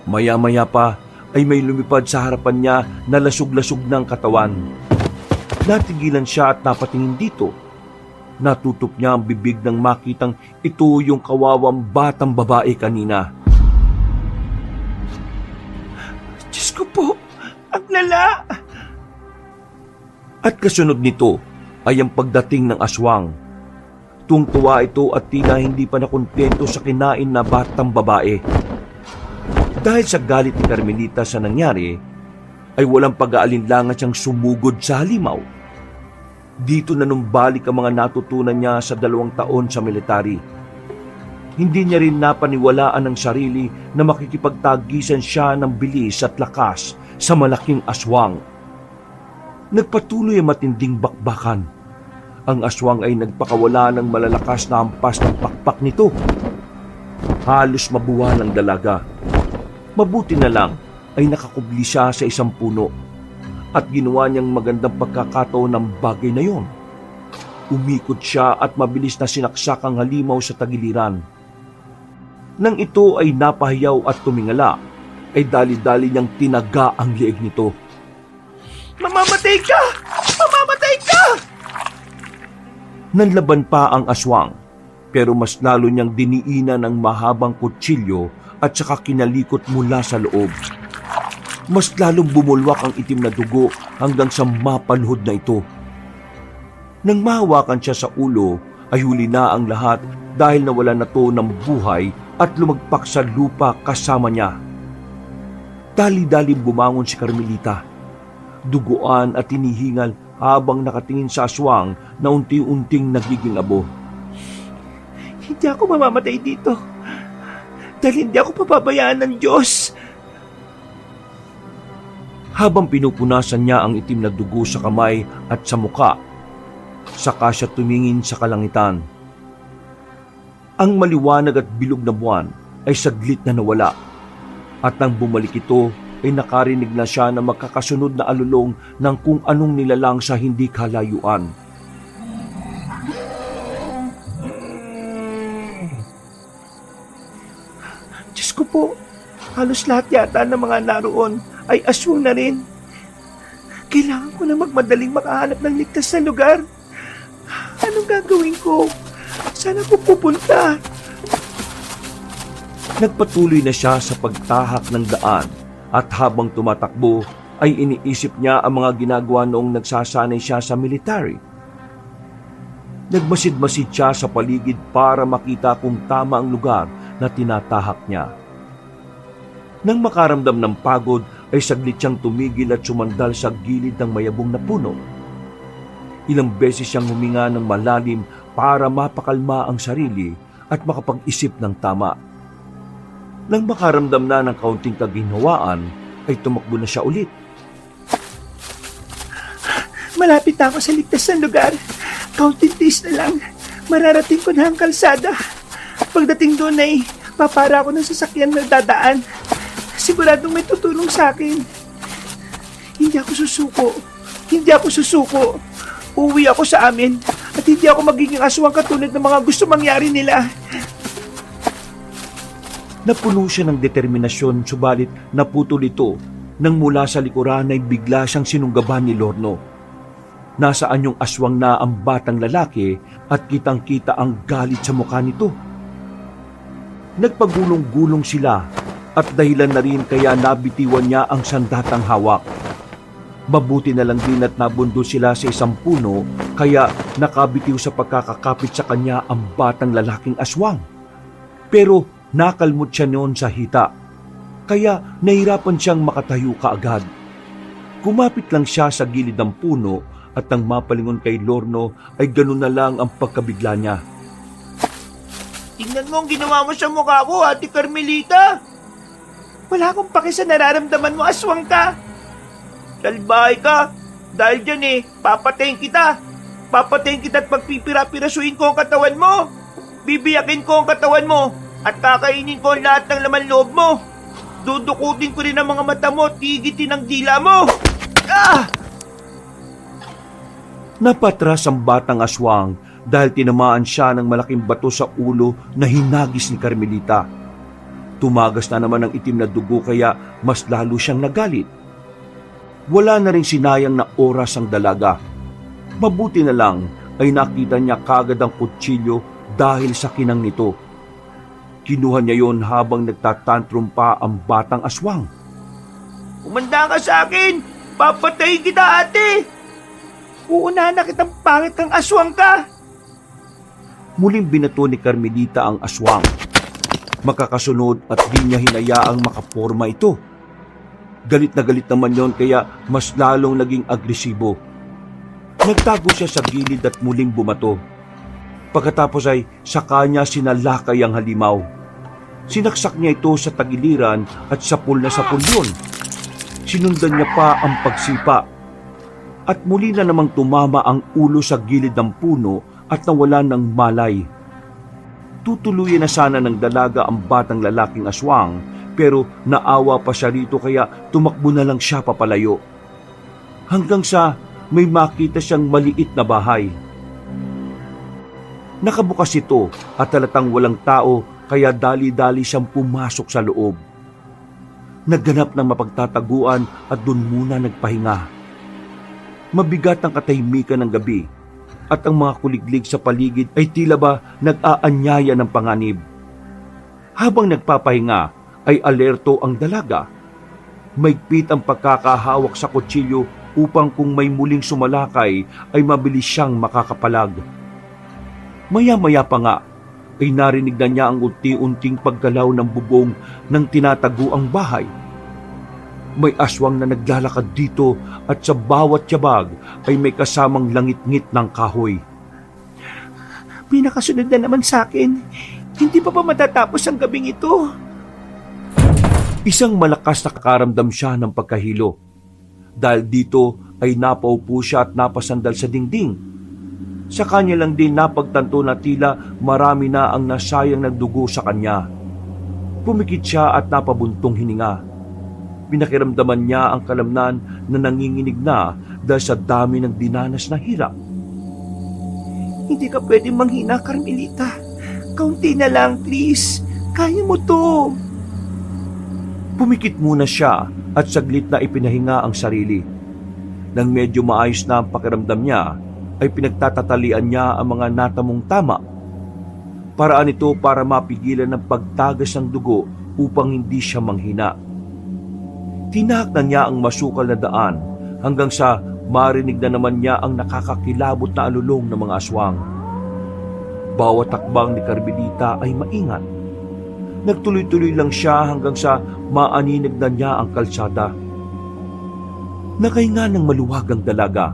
S1: Maya-maya pa ay may lumipad sa harapan niya na lasog-lasog ng katawan. Natigilan siya at napatingin dito. Natutup niya ang bibig nang makitang ito yung kawawang batang babae kanina.
S2: Diyos ko po, ang lala!
S1: At kasunod nito ay ang pagdating ng aswang. Tuwang-tuwa ito at tila hindi pa nakontento sa kinain na batang babae. Dahil sa galit ni Carmelita sa nangyari, ay walang pag-aalinlangan siyang sumugod sa halimaw. Dito na numbalik ang mga natutunan niya sa 2 taon sa military. Hindi niya rin napaniwalaan ng sarili na makikipagtagisan siya ng bilis at lakas sa malaking aswang. Nagpatuloy ang matinding bakbakan. Ang aswang ay nagpakawala ng malalakas na hampas ng pakpak nito. Halos mabuwal ang dalaga. Mabuti na lang ay nakakubli siya sa isang puno at ginawa niyang magandang pagkakataon ng bagay na yon. Umikot siya at mabilis na sinaksak ang halimaw sa tagiliran. Nang ito ay napahiyaw at tumingala, ay dali-dali niyang tinaga ang liig nito.
S2: Mamamatay ka! Mamamatay ka!
S1: Nanlaban pa ang aswang, pero mas lalo niyang diniinan ng mahabang kutsilyo at saka kinalikot mula sa loob. Mas lalong bumulwak ang itim na dugo hanggang sa mapanhod na ito. Nang mahawakan siya sa ulo, ay huli na ang lahat dahil nawala na to ng buhay at lumagpak sa lupa kasama niya. Dali-dali bumangon si Carmelita. Duguan at hinihingal habang nakatingin sa aswang na unti-unting nagiging abo.
S2: Hindi ako mamamatay dito. Dahil hindi ako papabayaan ng Diyos.
S1: Habang pinupunasan niya ang itim na dugo sa kamay at sa muka, saka siya tumingin sa kalangitan. Ang maliwanag at bilog na buwan ay saglit na nawala, at nang bumalik ito ay nakarinig na siya na magkakasunod na alulong ng kung anong nilalang sa hindi kalayuan.
S2: Diyos ko po, halos lahat yata ng mga naroon ay aswang na rin. Kailangan ko na magmadaling makahanap ng ligtas na lugar. Anong gagawin ko? Saan ako pupunta?
S1: Nagpatuloy na siya sa pagtahak ng daan at habang tumatakbo ay iniisip niya ang mga ginagawa noong nagsasanay siya sa military. Nagmasid-masid siya sa paligid para makita kung tama ang lugar na tinatahak niya. Nang makaramdam ng pagod ay saglit siyang tumigil at sumandal sa gilid ng mayabong na puno. Ilang beses siyang huminga ng malalim para mapakalma ang sarili at makapag-isip ng tama. Nang makaramdam na ng kaunting kaginhawaan, ay tumakbo na siya ulit.
S2: Malapit na ako sa ligtas na lugar. Kaunting tiis na lang. Mararating ko na ang kalsada. Pagdating doon ay papara ako ng sasakyan na dadaan. Siguradong may tutulong sa akin. Hindi ako susuko. Hindi ako susuko. Uuwi ako sa amin at hindi ako magiging aswang katulad ng mga gusto mangyari nila.
S1: Napuno siya ng determinasyon subalit naputol ito nang mula sa likuran ay bigla siyang sinunggaban ni Lorno. Nasaan yung aswang na ang batang lalaki at kitang-kita ang galit sa mukha nito. Nagpagulong-gulong sila at dahilan na rin kaya nabitiwan niya ang sandatang hawak. Mabuti na lang din at nabundo sila sa isang puno kaya nakabitiw sa pagkakakapit sa kanya ang batang lalaking aswang. Pero nakalmot siya noon sa hita, kaya nahirapan siyang makatayo kaagad. Kumapit lang siya sa gilid ng puno at nang mapalingon kay Lorno ay ganun na lang ang pagkabigla niya.
S2: Tingnan mo ang ginawa mo sa mukha ko, Ate Carmelita. Wala akong paki sa nararamdaman mo, aswang ka. Salbahay ka. Dahil dyan papatayin kita. Papatayin kita at pagpipira-pirasuin ko ang katawan mo. Bibiyakin ko ang katawan mo at kakainin ko ang lahat ng laman loob mo. Dudukutin ko rin ang mga mata mo at tigitin ang dila mo. Ah!
S1: Napatras ang batang aswang dahil tinamaan siya ng malaking bato sa ulo na hinagis ni Carmelita. Tumagas na naman ang itim na dugo kaya mas lalo siyang nagalit. Wala na rin sinayang na oras ang dalaga. Mabuti na lang ay nakita niya kagad ang kutsilyo dahil sa kinang nito. Kinuha niya yon habang nagtatantrum pa ang batang aswang.
S2: Umanda ka sa akin! Papatayin kita, ate! Uunahan na kitang pangit kang aswang ka!
S1: Muling binato ni Carmelita ang aswang. Makakasunod at di niya hinayaang makaporma ito. Galit na galit naman yon kaya mas lalong naging agresibo. Nagtago siya sa gilid at muling bumato. Pagkatapos ay saka niya sinalakay ang halimaw. Sinaksak niya ito sa tagiliran at sapul na sapul yun. Sinundan niya pa ang pagsipa. At muli na namang tumama ang ulo sa gilid ng puno at nawala ng malay. Tutuluyan na sana ng dalaga ang batang lalaking aswang pero naawa pa siya rito kaya tumakbo na lang siya papalayo. Hanggang sa may makita siyang maliit na bahay. Nakabukas ito at halatang walang tao kaya dali-dali siyang pumasok sa loob. Nagganap ng mapagtataguan at doon muna nagpahinga. Mabigat ang katahimikan ng gabi at ang mga kuliglig sa paligid ay tila ba nag-aanyaya ng panganib. Habang nagpapahinga ay alerto ang dalaga. Maigpit ang pagkakahawak sa kutsilyo upang kung may muling sumalakay ay mabilis siyang makakapalag. Maya-maya pa nga ay narinig na niya ang unti-unting paggalaw ng bubong ng tinataguang bahay. May aswang na naglalakad dito at sa bawat yabag ay may kasamang langit-ngit ng kahoy.
S2: May nakasunod na naman sa akin. Hindi pa ba matatapos ang gabing ito?
S1: Isang malakas na kakaramdam siya ng pagkahilo. Dahil dito ay napaupo siya at napasandal sa dingding. Sa kanya lang din napagtanto na tila marami na ang nasayang ng dugo sa kanya. Pumikit siya at napabuntong hininga. Pinakiramdaman niya ang kalamnan na nanginginig na dahil sa dami ng dinanas na hirap.
S2: Hindi ka pwedeng manghina, Carmelita. Kaunti na lang, please. Kaya mo to.
S1: Pumikit muna siya at saglit na ipinahinga ang sarili. Nang medyo maayos na ang pakiramdam niya, ay pinagtatatalian niya ang mga natamong tama. Paraan ito para mapigilan ng pagtagas ng dugo upang hindi siya manghina. Tinahak na niya ang masukal na daan hanggang sa marinig na naman niya ang nakakakilabot na alulong ng mga aswang. Bawat takbang ni Carmelita ay maingat. Nagtuloy-tuloy lang siya hanggang sa maaninag na niya ang kalsada. Nakahinga ng maluwag ang dalaga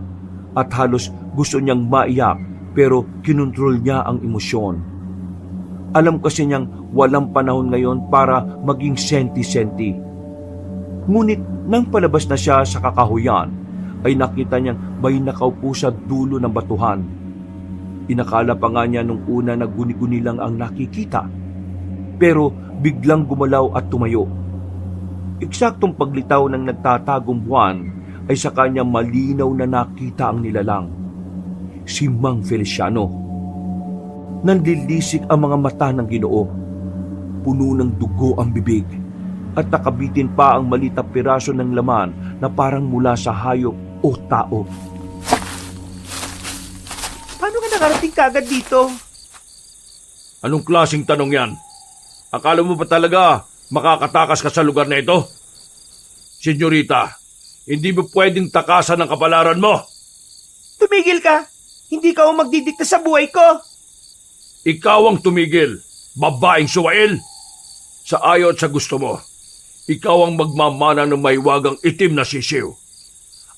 S1: at halos gusto niyang maiyak pero kinontrol niya ang emosyon. Alam kasi niyang walang panahon ngayon para maging senti-senti. Ngunit nang palabas na siya sa kakahuyan, ay nakita niyang may nakaupo sa dulo ng batuhan. Inakala pa nga niya nung una na guni-guni lang ang nakikita. Pero biglang gumalaw at tumayo. Eksaktong paglitaw ng nagtatagong buwan ay sa kanya malinaw na nakita ang nilalang. Si Mang Feliciano. Nanlilisik ang mga mata ng Ginoo. Puno ng dugo ang bibig at nakabitin pa ang maliit na piraso ng laman na parang mula sa hayop o tao.
S2: Paano ka nakarating kagad dito?
S3: Anong klaseng tanong yan? Akala mo ba talaga makakatakas ka sa lugar na ito? Senyorita, hindi mo pwedeng takasan ang kapalaran mo.
S2: Tumigil ka! Hindi ka ang magdidikta sa buhay ko!
S3: Ikaw ang tumigil, babaeng suwail. Sa ayaw at sa gusto mo, ikaw ang magmamana ng mahiwagang itim na sisiw.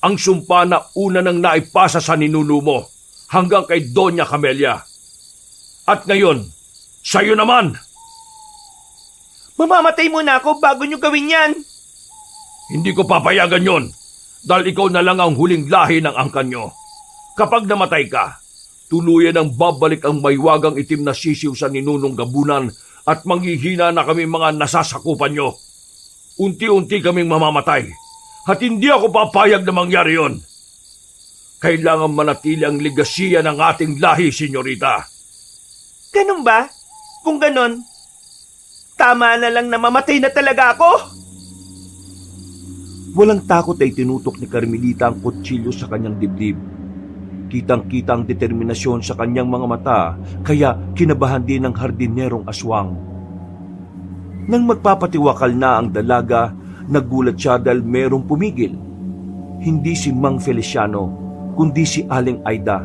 S3: Ang sumpa na una nang naipasa sa ninuno mo hanggang kay Doña Camelia. At ngayon, sa'yo naman.
S2: Mamamatay muna ako bago nyo gawin yan!
S3: Hindi ko papayagan yon dahil ikaw na lang ang huling lahi ng angkan nyo. Kapag namatay ka, tuluyan ang babalik ang mahiwagang itim na sisiw sa ninunong gabunan at manghihina na kami mga nasasakupan nyo. Unti-unti kaming mamamatay at hindi ako papayag na mangyari yon. Kailangan manatili ang ligasiya ng ating lahi, senyorita.
S2: Ganun ba? Kung ganun, tama na lang na mamatay na talaga ako?
S1: Walang takot ay tinutok ni Carmelita ang kutsilyo sa kanyang dibdib. Kitang-kita ang determinasyon sa kanyang mga mata, kaya kinabahan din ng hardinerong aswang. Nang magpapatiwakal na ang dalaga, nagulat siya dahil merong pumigil. Hindi si Mang Feliciano, kundi si Aling Aida.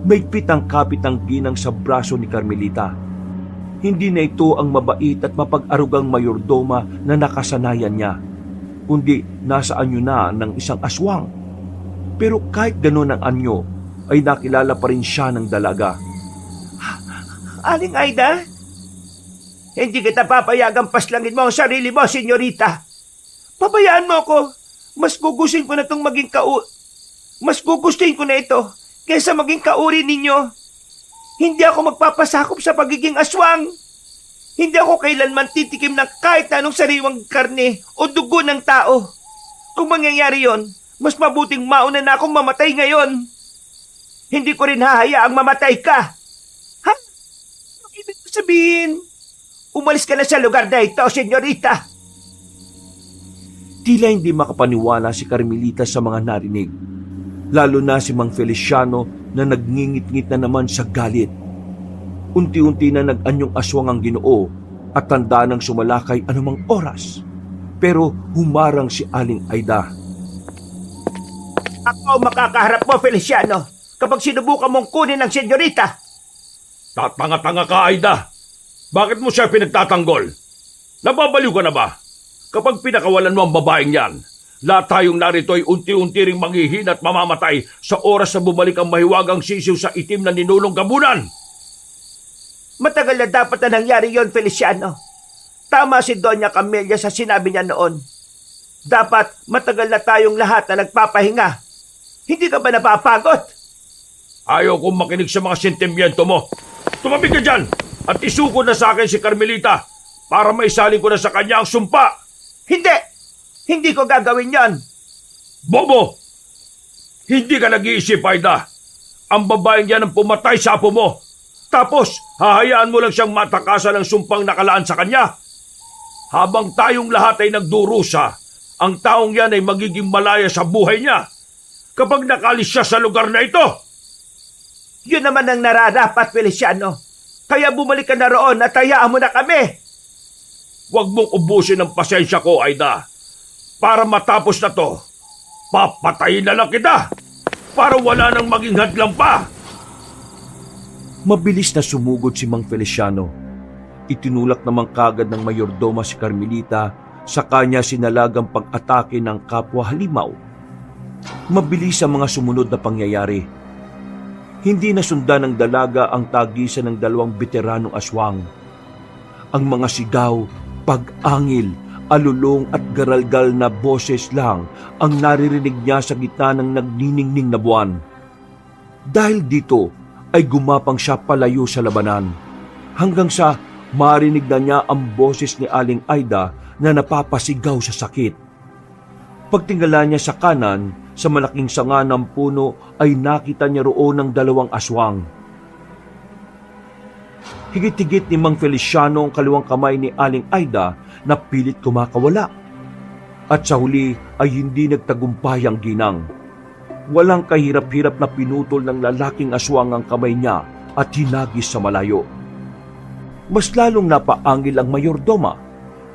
S1: Maigpit ang kapit ng ginang sa braso ni Carmelita. Hindi na ito ang mabait at mapag-arugang mayordoma na nakasanayan niya, kundi nasa anyo na ng isang aswang. Pero kahit gano'n ang anyo, ay nakilala pa rin siya ng dalaga.
S2: Aling Aida? Hindi kita papayagang paslangin mo ang sarili mo, senyorita. Pabayaan mo ako. Mas gugustuhin ko na itong maging Mas gugustuhin ko na ito kaysa maging kauri ninyo. Hindi ako magpapasakop sa pagiging aswang. Hindi ako kailanman titikim ng kahit anong sariwang karne o dugo ng tao. Kung mangyayari yon, mas mabuting mauna na akong mamatay ngayon. Hindi ko rin hahayaang mamatay ka. Ha? Ang ibig ko sabihin, umalis ka na sa lugar na ito, senyorita.
S1: Tila hindi makapaniwala si Carmelita sa mga narinig, lalo na si Mang Feliciano na nagngingit-ngit na naman sa galit. Unti-unti na nag-anyong aswang ang Ginoo at tanda ng sumalakay anumang oras. Pero humarang si Aling Aida.
S2: Ako makakaharap mo, Feliciano, kapag sinubukan mong kunin ang senyorita.
S3: Tatanga-tanga ka, Aida. Bakit mo siya pinagtatanggol? Nababaliw ka na ba? Kapag pinakawalan mo ang babaeng yan, lahat tayong narito ay unti-unti ring manghihina at mamamatay sa oras na bumalik ang mahiwagang sisiw sa itim na ninulong gabunan.
S2: Matagal na dapat na nangyari yon, Feliciano. Tama si Doña Camelia sa sinabi niya noon. Dapat matagal na tayong lahat na nagpapahinga. Hindi ka ba napapagod?
S3: Ayaw kong makinig sa mga sentimiento mo. Tumabi ka dyan at isuko na sa akin si Carmelita para maisalin ko na sa kanya ang sumpa.
S2: Hindi! Hindi ko gagawin yon.
S3: Bobo! Hindi ka nag-iisip, Aida. Ang babaeng yan ang pumatay sa apo mo. Tapos, hahayaan mo lang siyang matakasan ng sumpang nakalaan sa kanya. Habang tayong lahat ay nagdurusa, ang taong yan ay magiging malaya sa buhay niya kapag nakalis siya sa lugar na ito.
S2: Yun naman ang nararapat, Feliciano. Kaya bumalik ka na roon at hayaan mo na kami.
S3: Huwag mong ubusin ang pasensya ko, Aida. Para matapos na to, papatayin na lang kita para wala nang maging hadlang pa.
S1: Mabilis na sumugod si Mang Feliciano. Itinulak naman kagad ng mayordoma si Carmelita sa kanya sinalagang pag-atake ng kapwa halimaw. Mabilis ang mga sumunod na pangyayari. Hindi nasundan ng dalaga ang tagisan ng dalawang veteranong aswang. Ang mga sigaw, pag-angil, alulong at garalgal na boses lang ang naririnig niya sa gitna ng nagniningning na buwan. Dahil dito ay gumapang siya palayo sa labanan hanggang sa marinig na niya ang boses ni Aling Aida na napapasigaw sa sakit. Pagtingala niya sa kanan, sa malaking sanga ng puno ay nakita niya roon ng dalawang aswang. Higit-higit ni Mang Feliciano ang kaliwang kamay ni Aling Aida na pilit kumakawala. At sa huli ay hindi nagtagumpay ang ginang. Walang kahirap-hirap na pinutol ng lalaking aswang ang kamay niya at hinagis sa malayo. Mas lalong napaangil ang mayordoma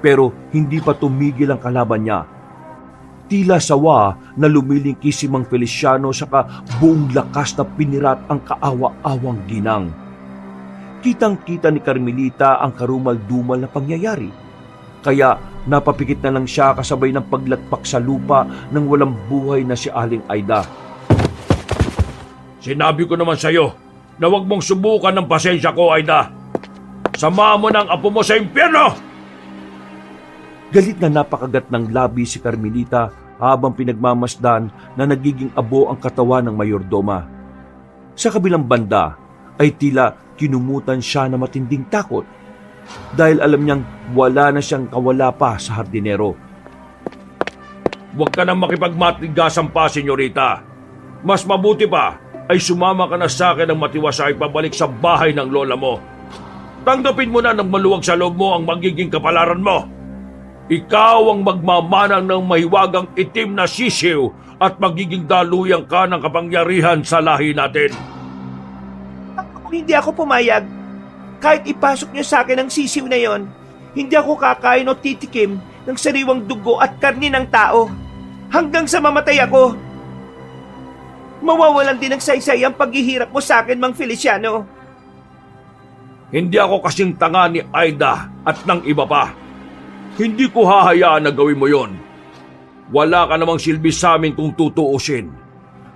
S1: pero hindi pa tumigil ang kalaban niya. Tila sawa na lumilingki si Mang Feliciano saka buong lakas na pinirat ang kaawa-awang ginang. Kitang-kita ni Carmelita ang karumal-dumal na pangyayari. Kaya napapikit na lang siya kasabay ng paglagpak sa lupa ng walang buhay na si Aling Aida.
S3: Sinabi ko naman sa'yo na huwag mong subukan ng pasensya ko, Aida. Samahan mo ng apo mo sa impyerno!
S1: Galit na napakagat ng labi si Carmelita habang pinagmamasdan na nagiging abo ang katawan ng mayordoma. Sa kabilang banda ay tila kinumutan siya na matinding takot dahil alam niyang wala na siyang kawala pa sa hardinero.
S3: Huwag ka nang makipagmatigasan pa, senyorita. Mas mabuti pa ay sumama ka na sa akin ng matiwasay pabalik sa bahay ng lola mo. Tanggapin mo na ng maluwag sa loob mo ang magiging kapalaran mo. Ikaw ang magmamanang ng mahiwagang itim na sisiw at magiging daluyang ka ng kapangyarihan sa lahi natin.
S2: Kung hindi ako pumayag, kahit ipasok niyo sa akin ang sisiw na yon, hindi ako kakain o titikim ng sariwang dugo at karni ng tao hanggang sa mamatay ako. Mawawalan din ng saysay ang paghihirap mo sa akin, Mang Feliciano.
S3: Hindi ako kasing tanga ni Aida at ng iba pa. Hindi ko hahayaan na gawin mo yon. Wala ka namang silbi sa amin kung tutuusin.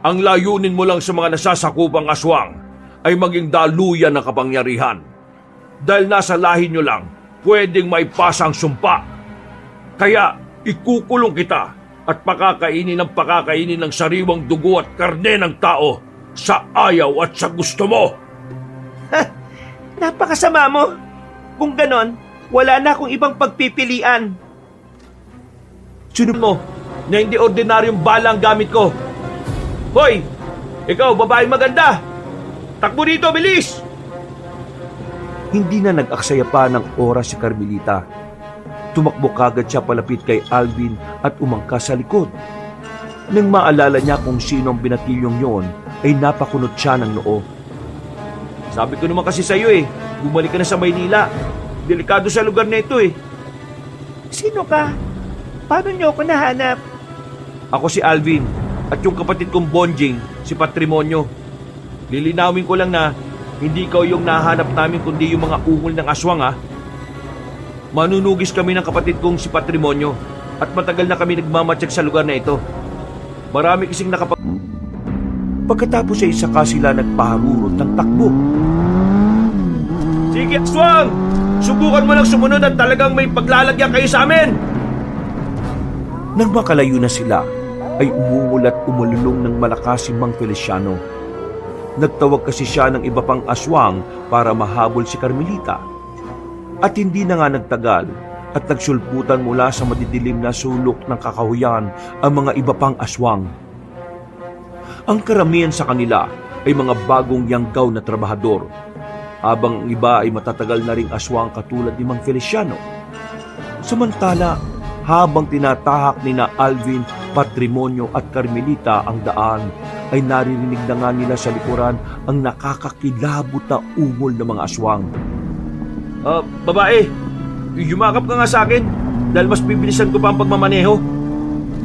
S3: Ang layunin mo lang sa mga nasasakupang aswang ay maging daluyan ng kapangyarihan. Dahil nasa lahi nyo lang, pwedeng maipasa ang sumpa. Kaya ikukulong kita at pakakainin ng sariwang dugo at karne ng tao sa ayaw at sa gusto mo.
S2: Napakasama mo. Kung ganon, wala na akong ibang pagpipilian.
S3: Sunod mo na hindi ordinaryong bala ang gamit ko. Hoy! Ikaw, babaeng maganda! Takbo dito, bilis!
S1: Hindi na nag-aksaya pa ng oras si Carmelita. Tumakbo kagad siya palapit kay Alvin at umangkas sa likod. Nang maalala niya kung sino ang binatilyong yon, ay napakunot siya ng noo.
S3: Sabi ko naman kasi sa'yo bumalik ka na sa Maynila. Delikado sa lugar na ito
S2: Sino ka? Paano niyo ako nahanap?
S3: Ako si Alvin at yung kapatid kong Bonjing, si Patrimonyo. Lilinawin ko lang na hindi ikaw yung nahanap namin kundi yung mga ungol ng aswang Manunugis kami ng kapatid kong si Patrimonyo at matagal na kami nagmamatsyag sa lugar na ito. Marami kasing
S1: Pagkatapos ay saka sila nagpaharurot ng takbo.
S3: Sige, aswang! Subukan mo lang sumunod at talagang may paglalagyan kayo sa amin!
S1: Nang makalayo na sila, ay umungol at umalulong ng malakas si Mang Feliciano. Nagtawag kasi siya ng iba pang aswang para mahabol si Carmelita. At hindi na nga nagtagal at nagsulputan mula sa madidilim na sulok ng kakahuyan ang mga iba pang aswang. Ang karamihan sa kanila ay mga bagong yanggaw na trabahador, habang ang iba ay matatagal na ring aswang katulad ni Mang Feliciano. Samantala, habang tinatahak ni na Alvin, Patrimonyo at Carmelita ang daan, ay naririnig na nga nila sa likuran ang nakakakilabot na ungol ng mga aswang.
S3: Babae, yumakap ka nga sa akin dahil mas bibilisan ko pa ang pagmamaneho.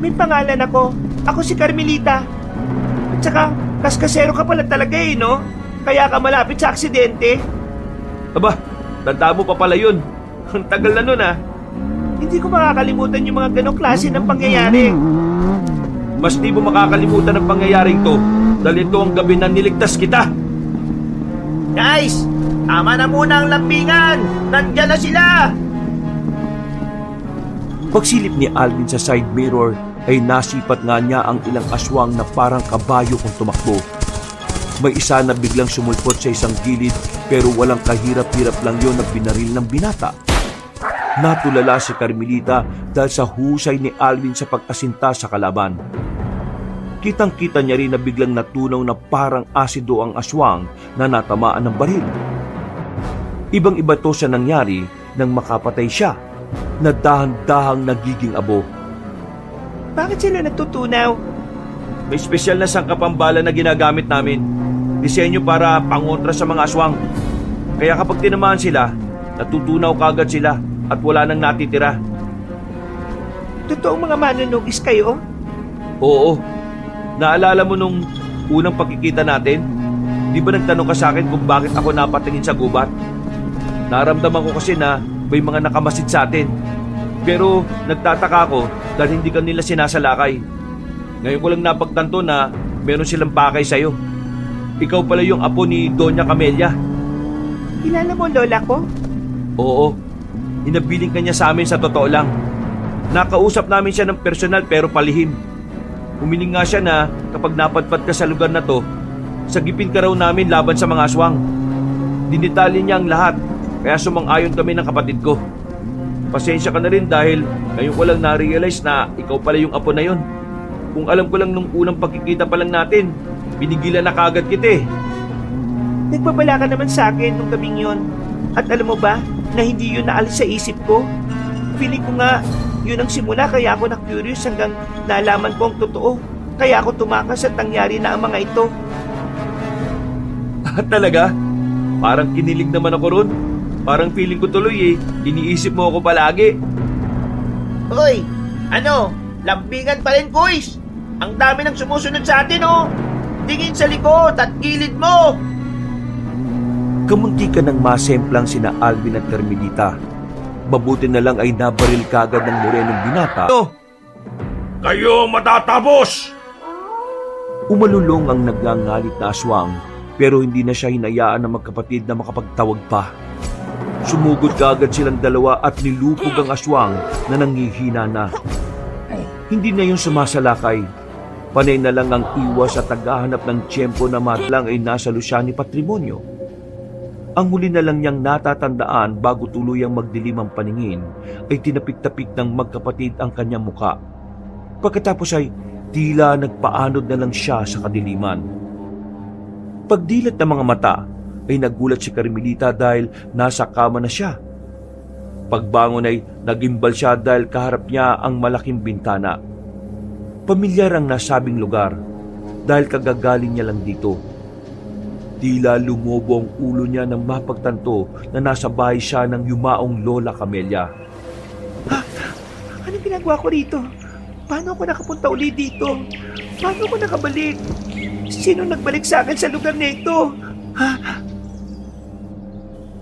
S2: May pangalan ako. Ako si Carmelita. At saka, kaskasero ka pala talaga no? Kaya ka malapit sa aksidente.
S3: Aba, tanda mo pa pala yun. Ang tagal na nun
S2: Hindi ko makakalimutan yung mga ganong klase ng pangyayari.
S3: Mas di mo makakalimutan ang pangyayaring to dahil ito ang gabi na niligtas kita.
S2: Guys, tama na muna ang lambingan. Nandiyan na sila.
S1: Pagsilip ni Alvin sa side mirror ay nasipat nga niya ang ilang aswang na parang kabayo kung tumakbo. May isa na biglang sumulpot sa isang gilid pero walang kahirap-hirap lang yon na binaril ng binata. Natulala si Carmelita dahil sa husay ni Alvin sa pag-asinta sa kalaban. Kitang-kita niya rin na biglang natunaw na parang asido ang aswang na natamaan ng baril. Ibang-iba to sa nangyari nang makapatay siya na dahan-dahang nagiging abo.
S2: Bakit sila natutunaw?
S3: May espesyal na sangkapambala na ginagamit namin. Disenyo para pangontra sa mga aswang. Kaya kapag tinamaan sila, natutunaw kagad sila at wala nang natitira.
S2: Totoong mga manunugis kayo?
S3: Oo. Naalala mo nung unang pagkikita natin? Di ba nagtanong ka sa akin kung bakit ako napatingin sa gubat? Naramdaman ko kasi na may mga nakamasid sa atin. Pero nagtataka ako dahil hindi ka nila sinasalakay. Ngayon ko lang napagtanto na meron silang pakay sa'yo. Ikaw pala yung apo ni Doña Camelia.
S2: Kilala mo lola ko?
S3: Oo. Inabiling ka niya sa amin sa totoo lang. Nakausap namin siya ng personal pero palihim. Humiling nga siya na kapag napadpad ka sa lugar na to, sagipin ka raw namin laban sa mga aswang. Dinitali niya ang lahat, kaya sumang-ayon kami ng kapatid ko. Pasensya ka na rin dahil ngayon ko lang na-realize na ikaw pala yung apo na yon. Kung alam ko lang nung unang pagkikita pa lang natin, binigilan na kagad kita eh.
S2: Nagpapala ka naman sa akin nung gabing yon. At alam mo ba na hindi yun naalis sa isip ko? Feeling ko nga yun ang simula kaya ako na-curious hanggang nalaman ko ang totoo. Kaya ako tumakas at nangyari na ang mga ito.
S3: Talaga? Parang kinilig naman ako ron. Parang feeling ko tuloy iniisip mo ako palagi.
S2: Hoy! Ano? Lambingan pa rin, Kuys! Ang dami nang sumusunod sa atin, oh! Tingin sa likod at gilid mo!
S1: Kamunti ka ng masemplang sina Alvin at Carmelita. Mabuti na lang ay nabaril kagad ng morenong binata.
S3: Kayo matatapos!
S1: Umalulong ang nagngangalit na aswang pero hindi na siya hinayaan ng magkapatid na makapagtawag pa. Sumugod kaagad silang dalawa at nilupog ang aswang na nanghihina na. Hindi na yung sumasalakay. Panay na lang ang iwas at naghahanap ng tiyempo na matlang ay nasa Luciani patrimonyo. Ang huli na lang niyang natatandaan bago tuluyang magdilim ang paningin ay tinapik-tapik ng magkapatid ang kanyang muka. Pagkatapos ay tila nagpaanod na lang siya sa kadiliman. Pagdilat ng mga mata ay nagulat si Carmelita dahil nasa kama na siya. Pagbangon ay nagimbal siya dahil kaharap niya ang malaking bintana. Pamilyar ang nasabing lugar dahil kagagaling niya lang dito. Tila lumobo ang ulo niya nang mapagtanto na nasa bahay siya ng yumaong Lola Camelia.
S2: Anong ginagawa ko rito? Paano ako nakapunta uli dito? Paano ako nakabalik? Sino nagbalik sa akin sa lugar na ito?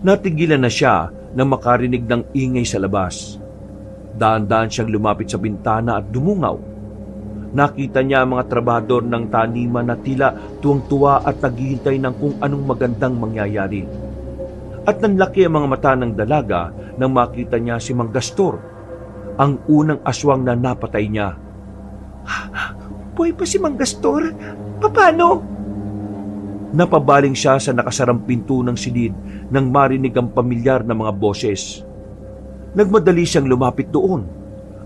S1: Natigilan na siya nang makarinig ng ingay sa labas. Daan-daan siyang lumapit sa bintana at dumungaw. Nakita niya ang mga trabahador ng taniman na tila tuwang-tuwa at naghihintay ng kung anong magandang mangyayari. At nanlaki ang mga mata ng dalaga nang makita niya si Mang Gastor, ang unang aswang na napatay niya.
S2: Buhay pa si Mang Gastor? Paano?
S1: Napabaling siya sa nakasarang pinto ng silid nang marinig ang pamilyar na mga boses. Nagmadali siyang lumapit doon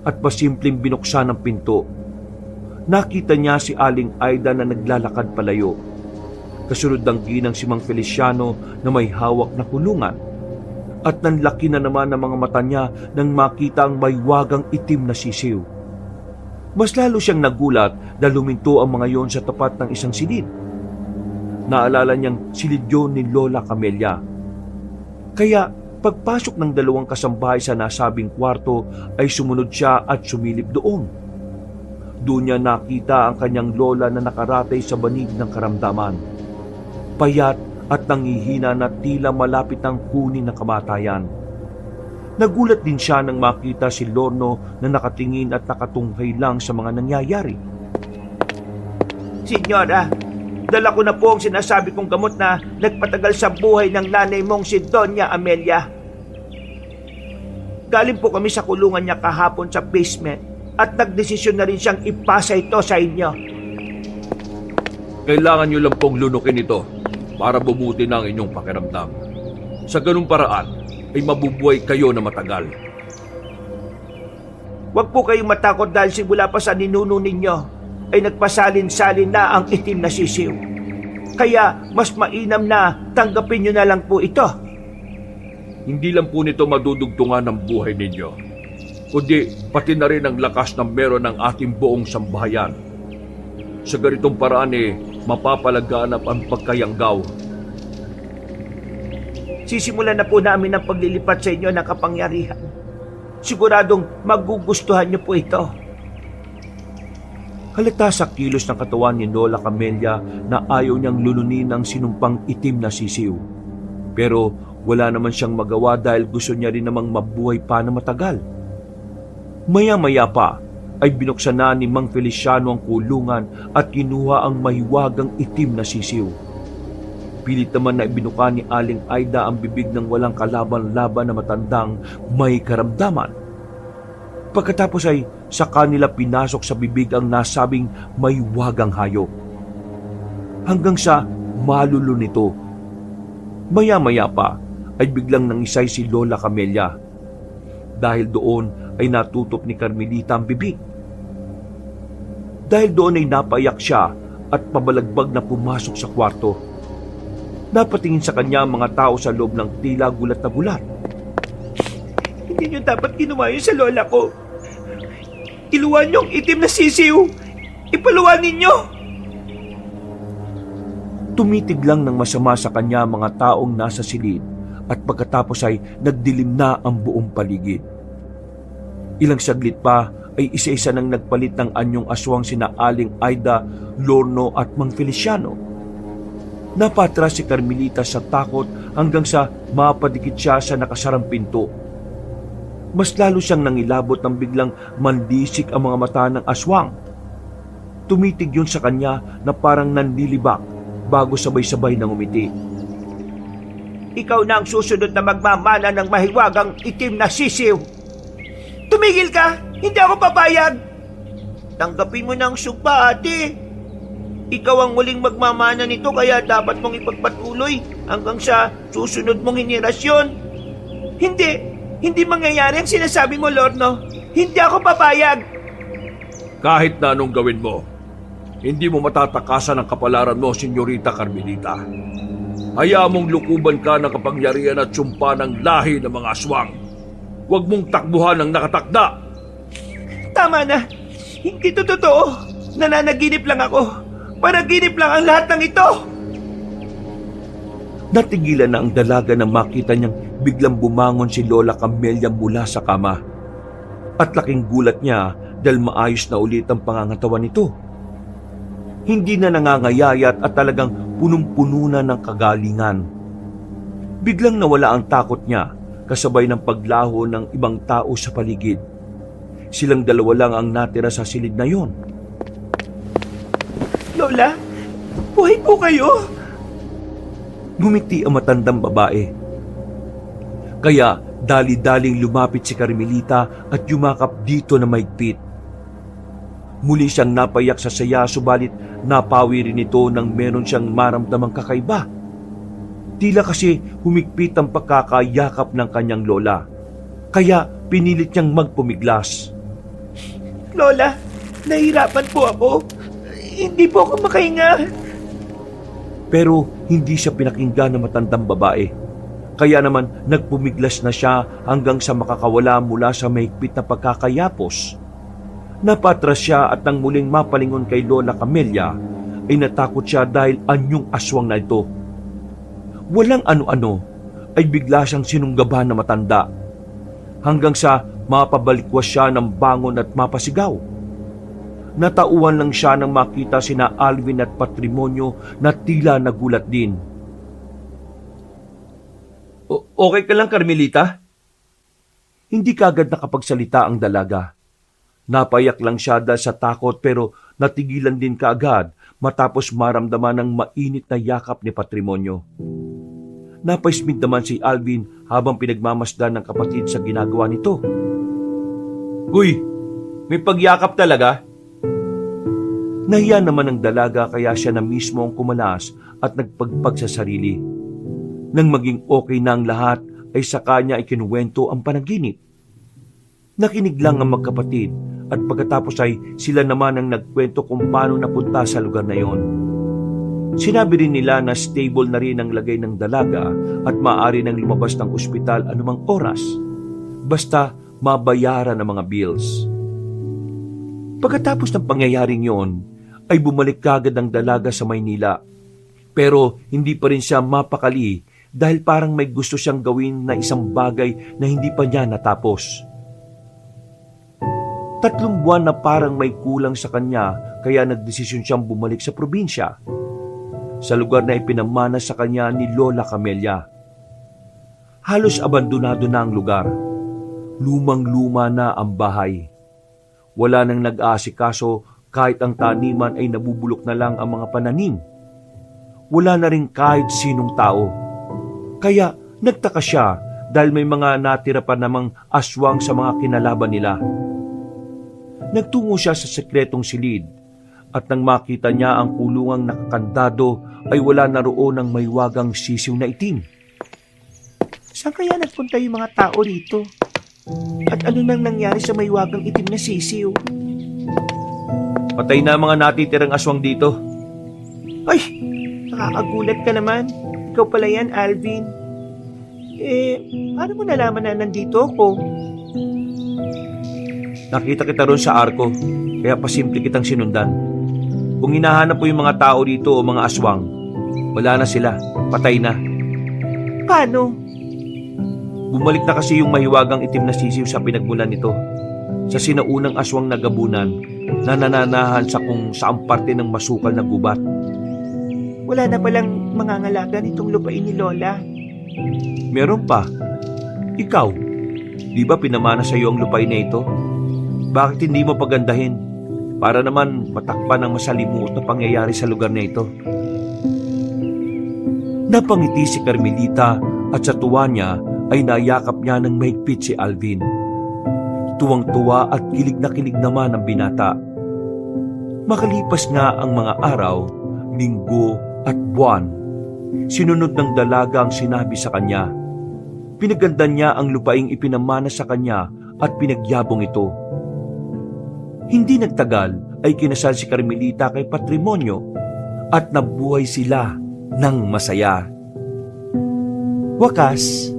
S1: at pasimpleng binuksan ang pinto. Nakita niya si Aling Aida na naglalakad palayo. Kasunod ng ginang si Mang Feliciano na may hawak na kulungan. At nanlaki na naman ang mga mata niya nang makita ang may wagang itim na sisiw. Mas lalo siyang nagulat dahil luminto ang mga yon sa tapat ng isang silid. Naalala niyang silid yun ni Lola Camelia. Kaya pagpasok ng dalawang kasambahay sa nasabing kwarto ay sumunod siya at sumilip doon. Doon niya nakita ang kanyang lola na nakaratay sa banig ng karamdaman. Payat at nangihina na tila malapit ang kunin ng kamatayan. Nagulat din siya nang makita si Lorno na nakatingin at nakatunghay lang sa mga nangyayari.
S2: Senyora, dala ko na po ang sinasabi kong gamot na nagpatagal sa buhay ng nanay mong si Doña Amelia. Galing po kami sa kulungan niya kahapon sa basement at nagdesisyon na rin siyang ipasa ito sa inyo.
S3: Kailangan nyo lang pong lunukin ito para bumuti na ang inyong pakiramdam. Sa ganung paraan ay mabubuhay kayo na matagal.
S2: Huwag po kayong matakot dahil simula pa sa ninuno ninyo ay nagpasalin-salin na ang itim na sisiw. Kaya mas mainam na tanggapin nyo na lang po ito.
S3: Hindi lang po nito madudugtungan ang buhay ninyo, kundi pati na rin ang lakas na meron ng ating buong sambahayan. Sa ganitong paraan mapapalaganap ang pagkayanggaw.
S2: Sisimulan na po namin ang paglilipat sa inyo ng kapangyarihan. Siguradong magugustuhan niyo po ito.
S1: Halata sa kilos ng katawan ni Lola Camelia na ayaw niyang lulunin ang sinumpang itim na sisiw. Pero wala naman siyang magawa dahil gusto niya rin namang mabuhay pa na matagal. Maya-maya pa ay binuksan na ni Mang Feliciano ang kulungan at kinuha ang mahiwagang itim na sisiw. Pilit naman na ibinuka ni Aling Aida ang bibig ng walang kalaban-laban na matandang may karamdaman. Pagkatapos ay sa kanila pinasok sa bibig ang nasabing mahiwagang hayop. Hanggang sa malulo nito. Maya-maya pa ay biglang nangisay si Lola Camelia. Dahil doon ay natutop ni Carmelita ang bibig. Dahil doon ay napaiyak siya at pabalagbag na pumasok sa kwarto. Napatingin sa kanya ang mga tao sa loob ng tila gulat na gulat.
S2: Hindi niyo dapat ginawa yun sa lola ko. Iluwan niyo ang itim na sisiw. Ipaluwan ninyo.
S1: Tumitig lang ng masama sa kanya ang mga taong nasa silid at pagkatapos ay nagdilim na ang buong paligid. Ilang saglit pa ay isa-isa nang nagpalit ng anyong aswang sina Aling Aida, Lorno at Mang Feliciano. Napatras si Carmelita sa takot hanggang sa mapadikit siya sa nakasarang pinto. Mas lalo siyang nangilabot nang biglang mandisik ang mga mata ng aswang. Tumitig yun sa kanya na parang nanlilibak bago sabay-sabay nang umiti.
S2: Ikaw na ang susunod na magmamana ng mahiwagang itim na sisiw. Tumigil ka! Hindi ako papayag! Tanggapin mo na ang sugpa, ate. Ikaw ang muling magmamana nito kaya dapat mong ipagpatuloy hanggang sa susunod mong henerasyon. Hindi mangyayari ang sinasabi mo, Lorno. Hindi ako papayag.
S3: Kahit na anong gawin mo, hindi mo matatakasan ang kapalaran mo, Senyorita Carmelita. Hayaan mong lukuban ka ng kapangyarihan at sumpa ng lahi ng mga aswang. Huwag mong takbuhan ang nakatakda.
S2: Tama na. Hindi to totoo. Nananaginip lang ako. Panaginip lang ang lahat ng ito.
S1: Natigilan na ang dalaga nang makita niyang biglang bumangon si Lola Camelia mula sa kama. At laking gulat niya dahil maayos na ulit ang pangangatawan nito. Hindi na nangangayayat at talagang punong-puno na ng kagalingan. Biglang nawala ang takot niya kasabay ng paglaho ng ibang tao sa paligid. Silang dalawa lang ang natira sa silid na yon.
S2: Lola, buhay po kayo?
S1: Ngumiti ang matandang babae. Kaya dali-daling lumapit si Carmelita at yumakap dito na mahigpit. Muli siyang napayak sa saya subalit napawi rin ito nang meron siyang maramdamang kakaiba. Tila kasi humigpit ang pagkakayakap ng kanyang lola. Kaya pinilit niyang magpumiglas.
S2: Lola, nahihirapan po ako. Hindi po ako makahinga.
S1: Pero hindi siya pinakinggan ng matandang babae. Kaya naman nagpumiglas na siya hanggang sa makakawala mula sa mahigpit na pagkakayapos. Napatras siya at nang muling mapalingon kay Lola Camelia ay natakot siya dahil anyong aswang na ito. Walang ano-ano ay bigla siyang sinunggaban na matanda hanggang sa mapabalikwas siya ng bangon at mapasigaw. Natauhan lang siya nang makita sina Alvin at Patrimonio na tila nagulat din.
S3: Okay ka lang, Carmelita?
S1: Hindi kagad nakapagsalita ang dalaga. Napayak lang siya dahil sa takot pero natigilan din kaagad matapos maramdaman ng mainit na yakap ni Patrimonio. Napaismid naman si Alvin habang pinagmamasdan ng kapatid sa ginagawa nito.
S3: Uy, may pagyakap talaga?
S1: Nahiya naman ang dalaga kaya siya na mismo ang kumalas at nagpagpag sa sarili. Nang maging okay na ang lahat ay saka niya ikinuwento ang panaginip. Nakinig lang ang magkapatid at pagkatapos ay sila naman ang nagkwento kung paano napunta sa lugar na yon. Sinabi rin nila na stable na rin ang lagay ng dalaga at maaari nang lumabas ng ospital anumang oras. Basta mabayaran ang mga bills. Pagkatapos ng pangyayaring yon, ay bumalik kagad ang dalaga sa Maynila. Pero hindi pa rin siya mapakali dahil parang may gusto siyang gawin na isang bagay na hindi pa niya natapos. 3 buwan na parang may kulang sa kanya kaya nagdesisyon siyang bumalik sa probinsya, sa lugar na ipinamana sa kanya ni Lola Camelia. Halos abandonado na ang lugar. Lumang-luma na ang bahay. Wala nang nag-aasikaso kahit ang taniman ay nabubulok na lang ang mga pananim. Wala na rin kahit sinong tao. Kaya nagtaka siya dahil may mga natira pa namang aswang sa mga kinalaban nila. Nagtungo siya sa sekretong silid at nang makita niya ang kulungang nakakandado ay wala na roon ang maywagang sisiw na itim.
S2: Saan kaya nagpunta yung mga tao rito? At ano nang nangyari sa maywagang itim na sisiw?
S1: Patay na ang mga natitirang aswang dito.
S2: Ay, nakakagulat ka naman. Ikaw pala yan, Alvin. Paano mo nalaman na nandito ako?
S1: Nakita kita roon sa arko, kaya pasimple kitang sinundan. Kung hinahanap po yung mga tao dito o mga aswang, wala na sila, patay na.
S2: Paano?
S1: Bumalik na kasi yung mahiwagang itim na sisiw sa pinagmulan nito, sa sinaunang aswang na gabunan na nananahan sa kung saang parte ng masukal na gubat.
S2: Wala na palang mangangalaga nitong lupain ni Lola.
S1: Meron pa. Ikaw, di ba pinamana sa iyo ang lupain na ito? Bakit hindi mo pagandahin para naman matakpan ang masalimuot na pangyayari sa lugar na ito? Napangiti si Carmelita at sa tuwa niya ay nayakap niya ng mahigpit si Alvin. Tuwang-tuwa at kilig na kilig naman ang binata. Makalipas nga ang mga araw, linggo at buwan, sinunod ng dalaga ang sinabi sa kanya. Pinaganda niya ang lupaing ipinamana sa kanya at pinagyabong ito. Hindi nagtagal ay kinasal si Carmelita kay Patrimonio at nabuhay sila ng masaya. Wakas,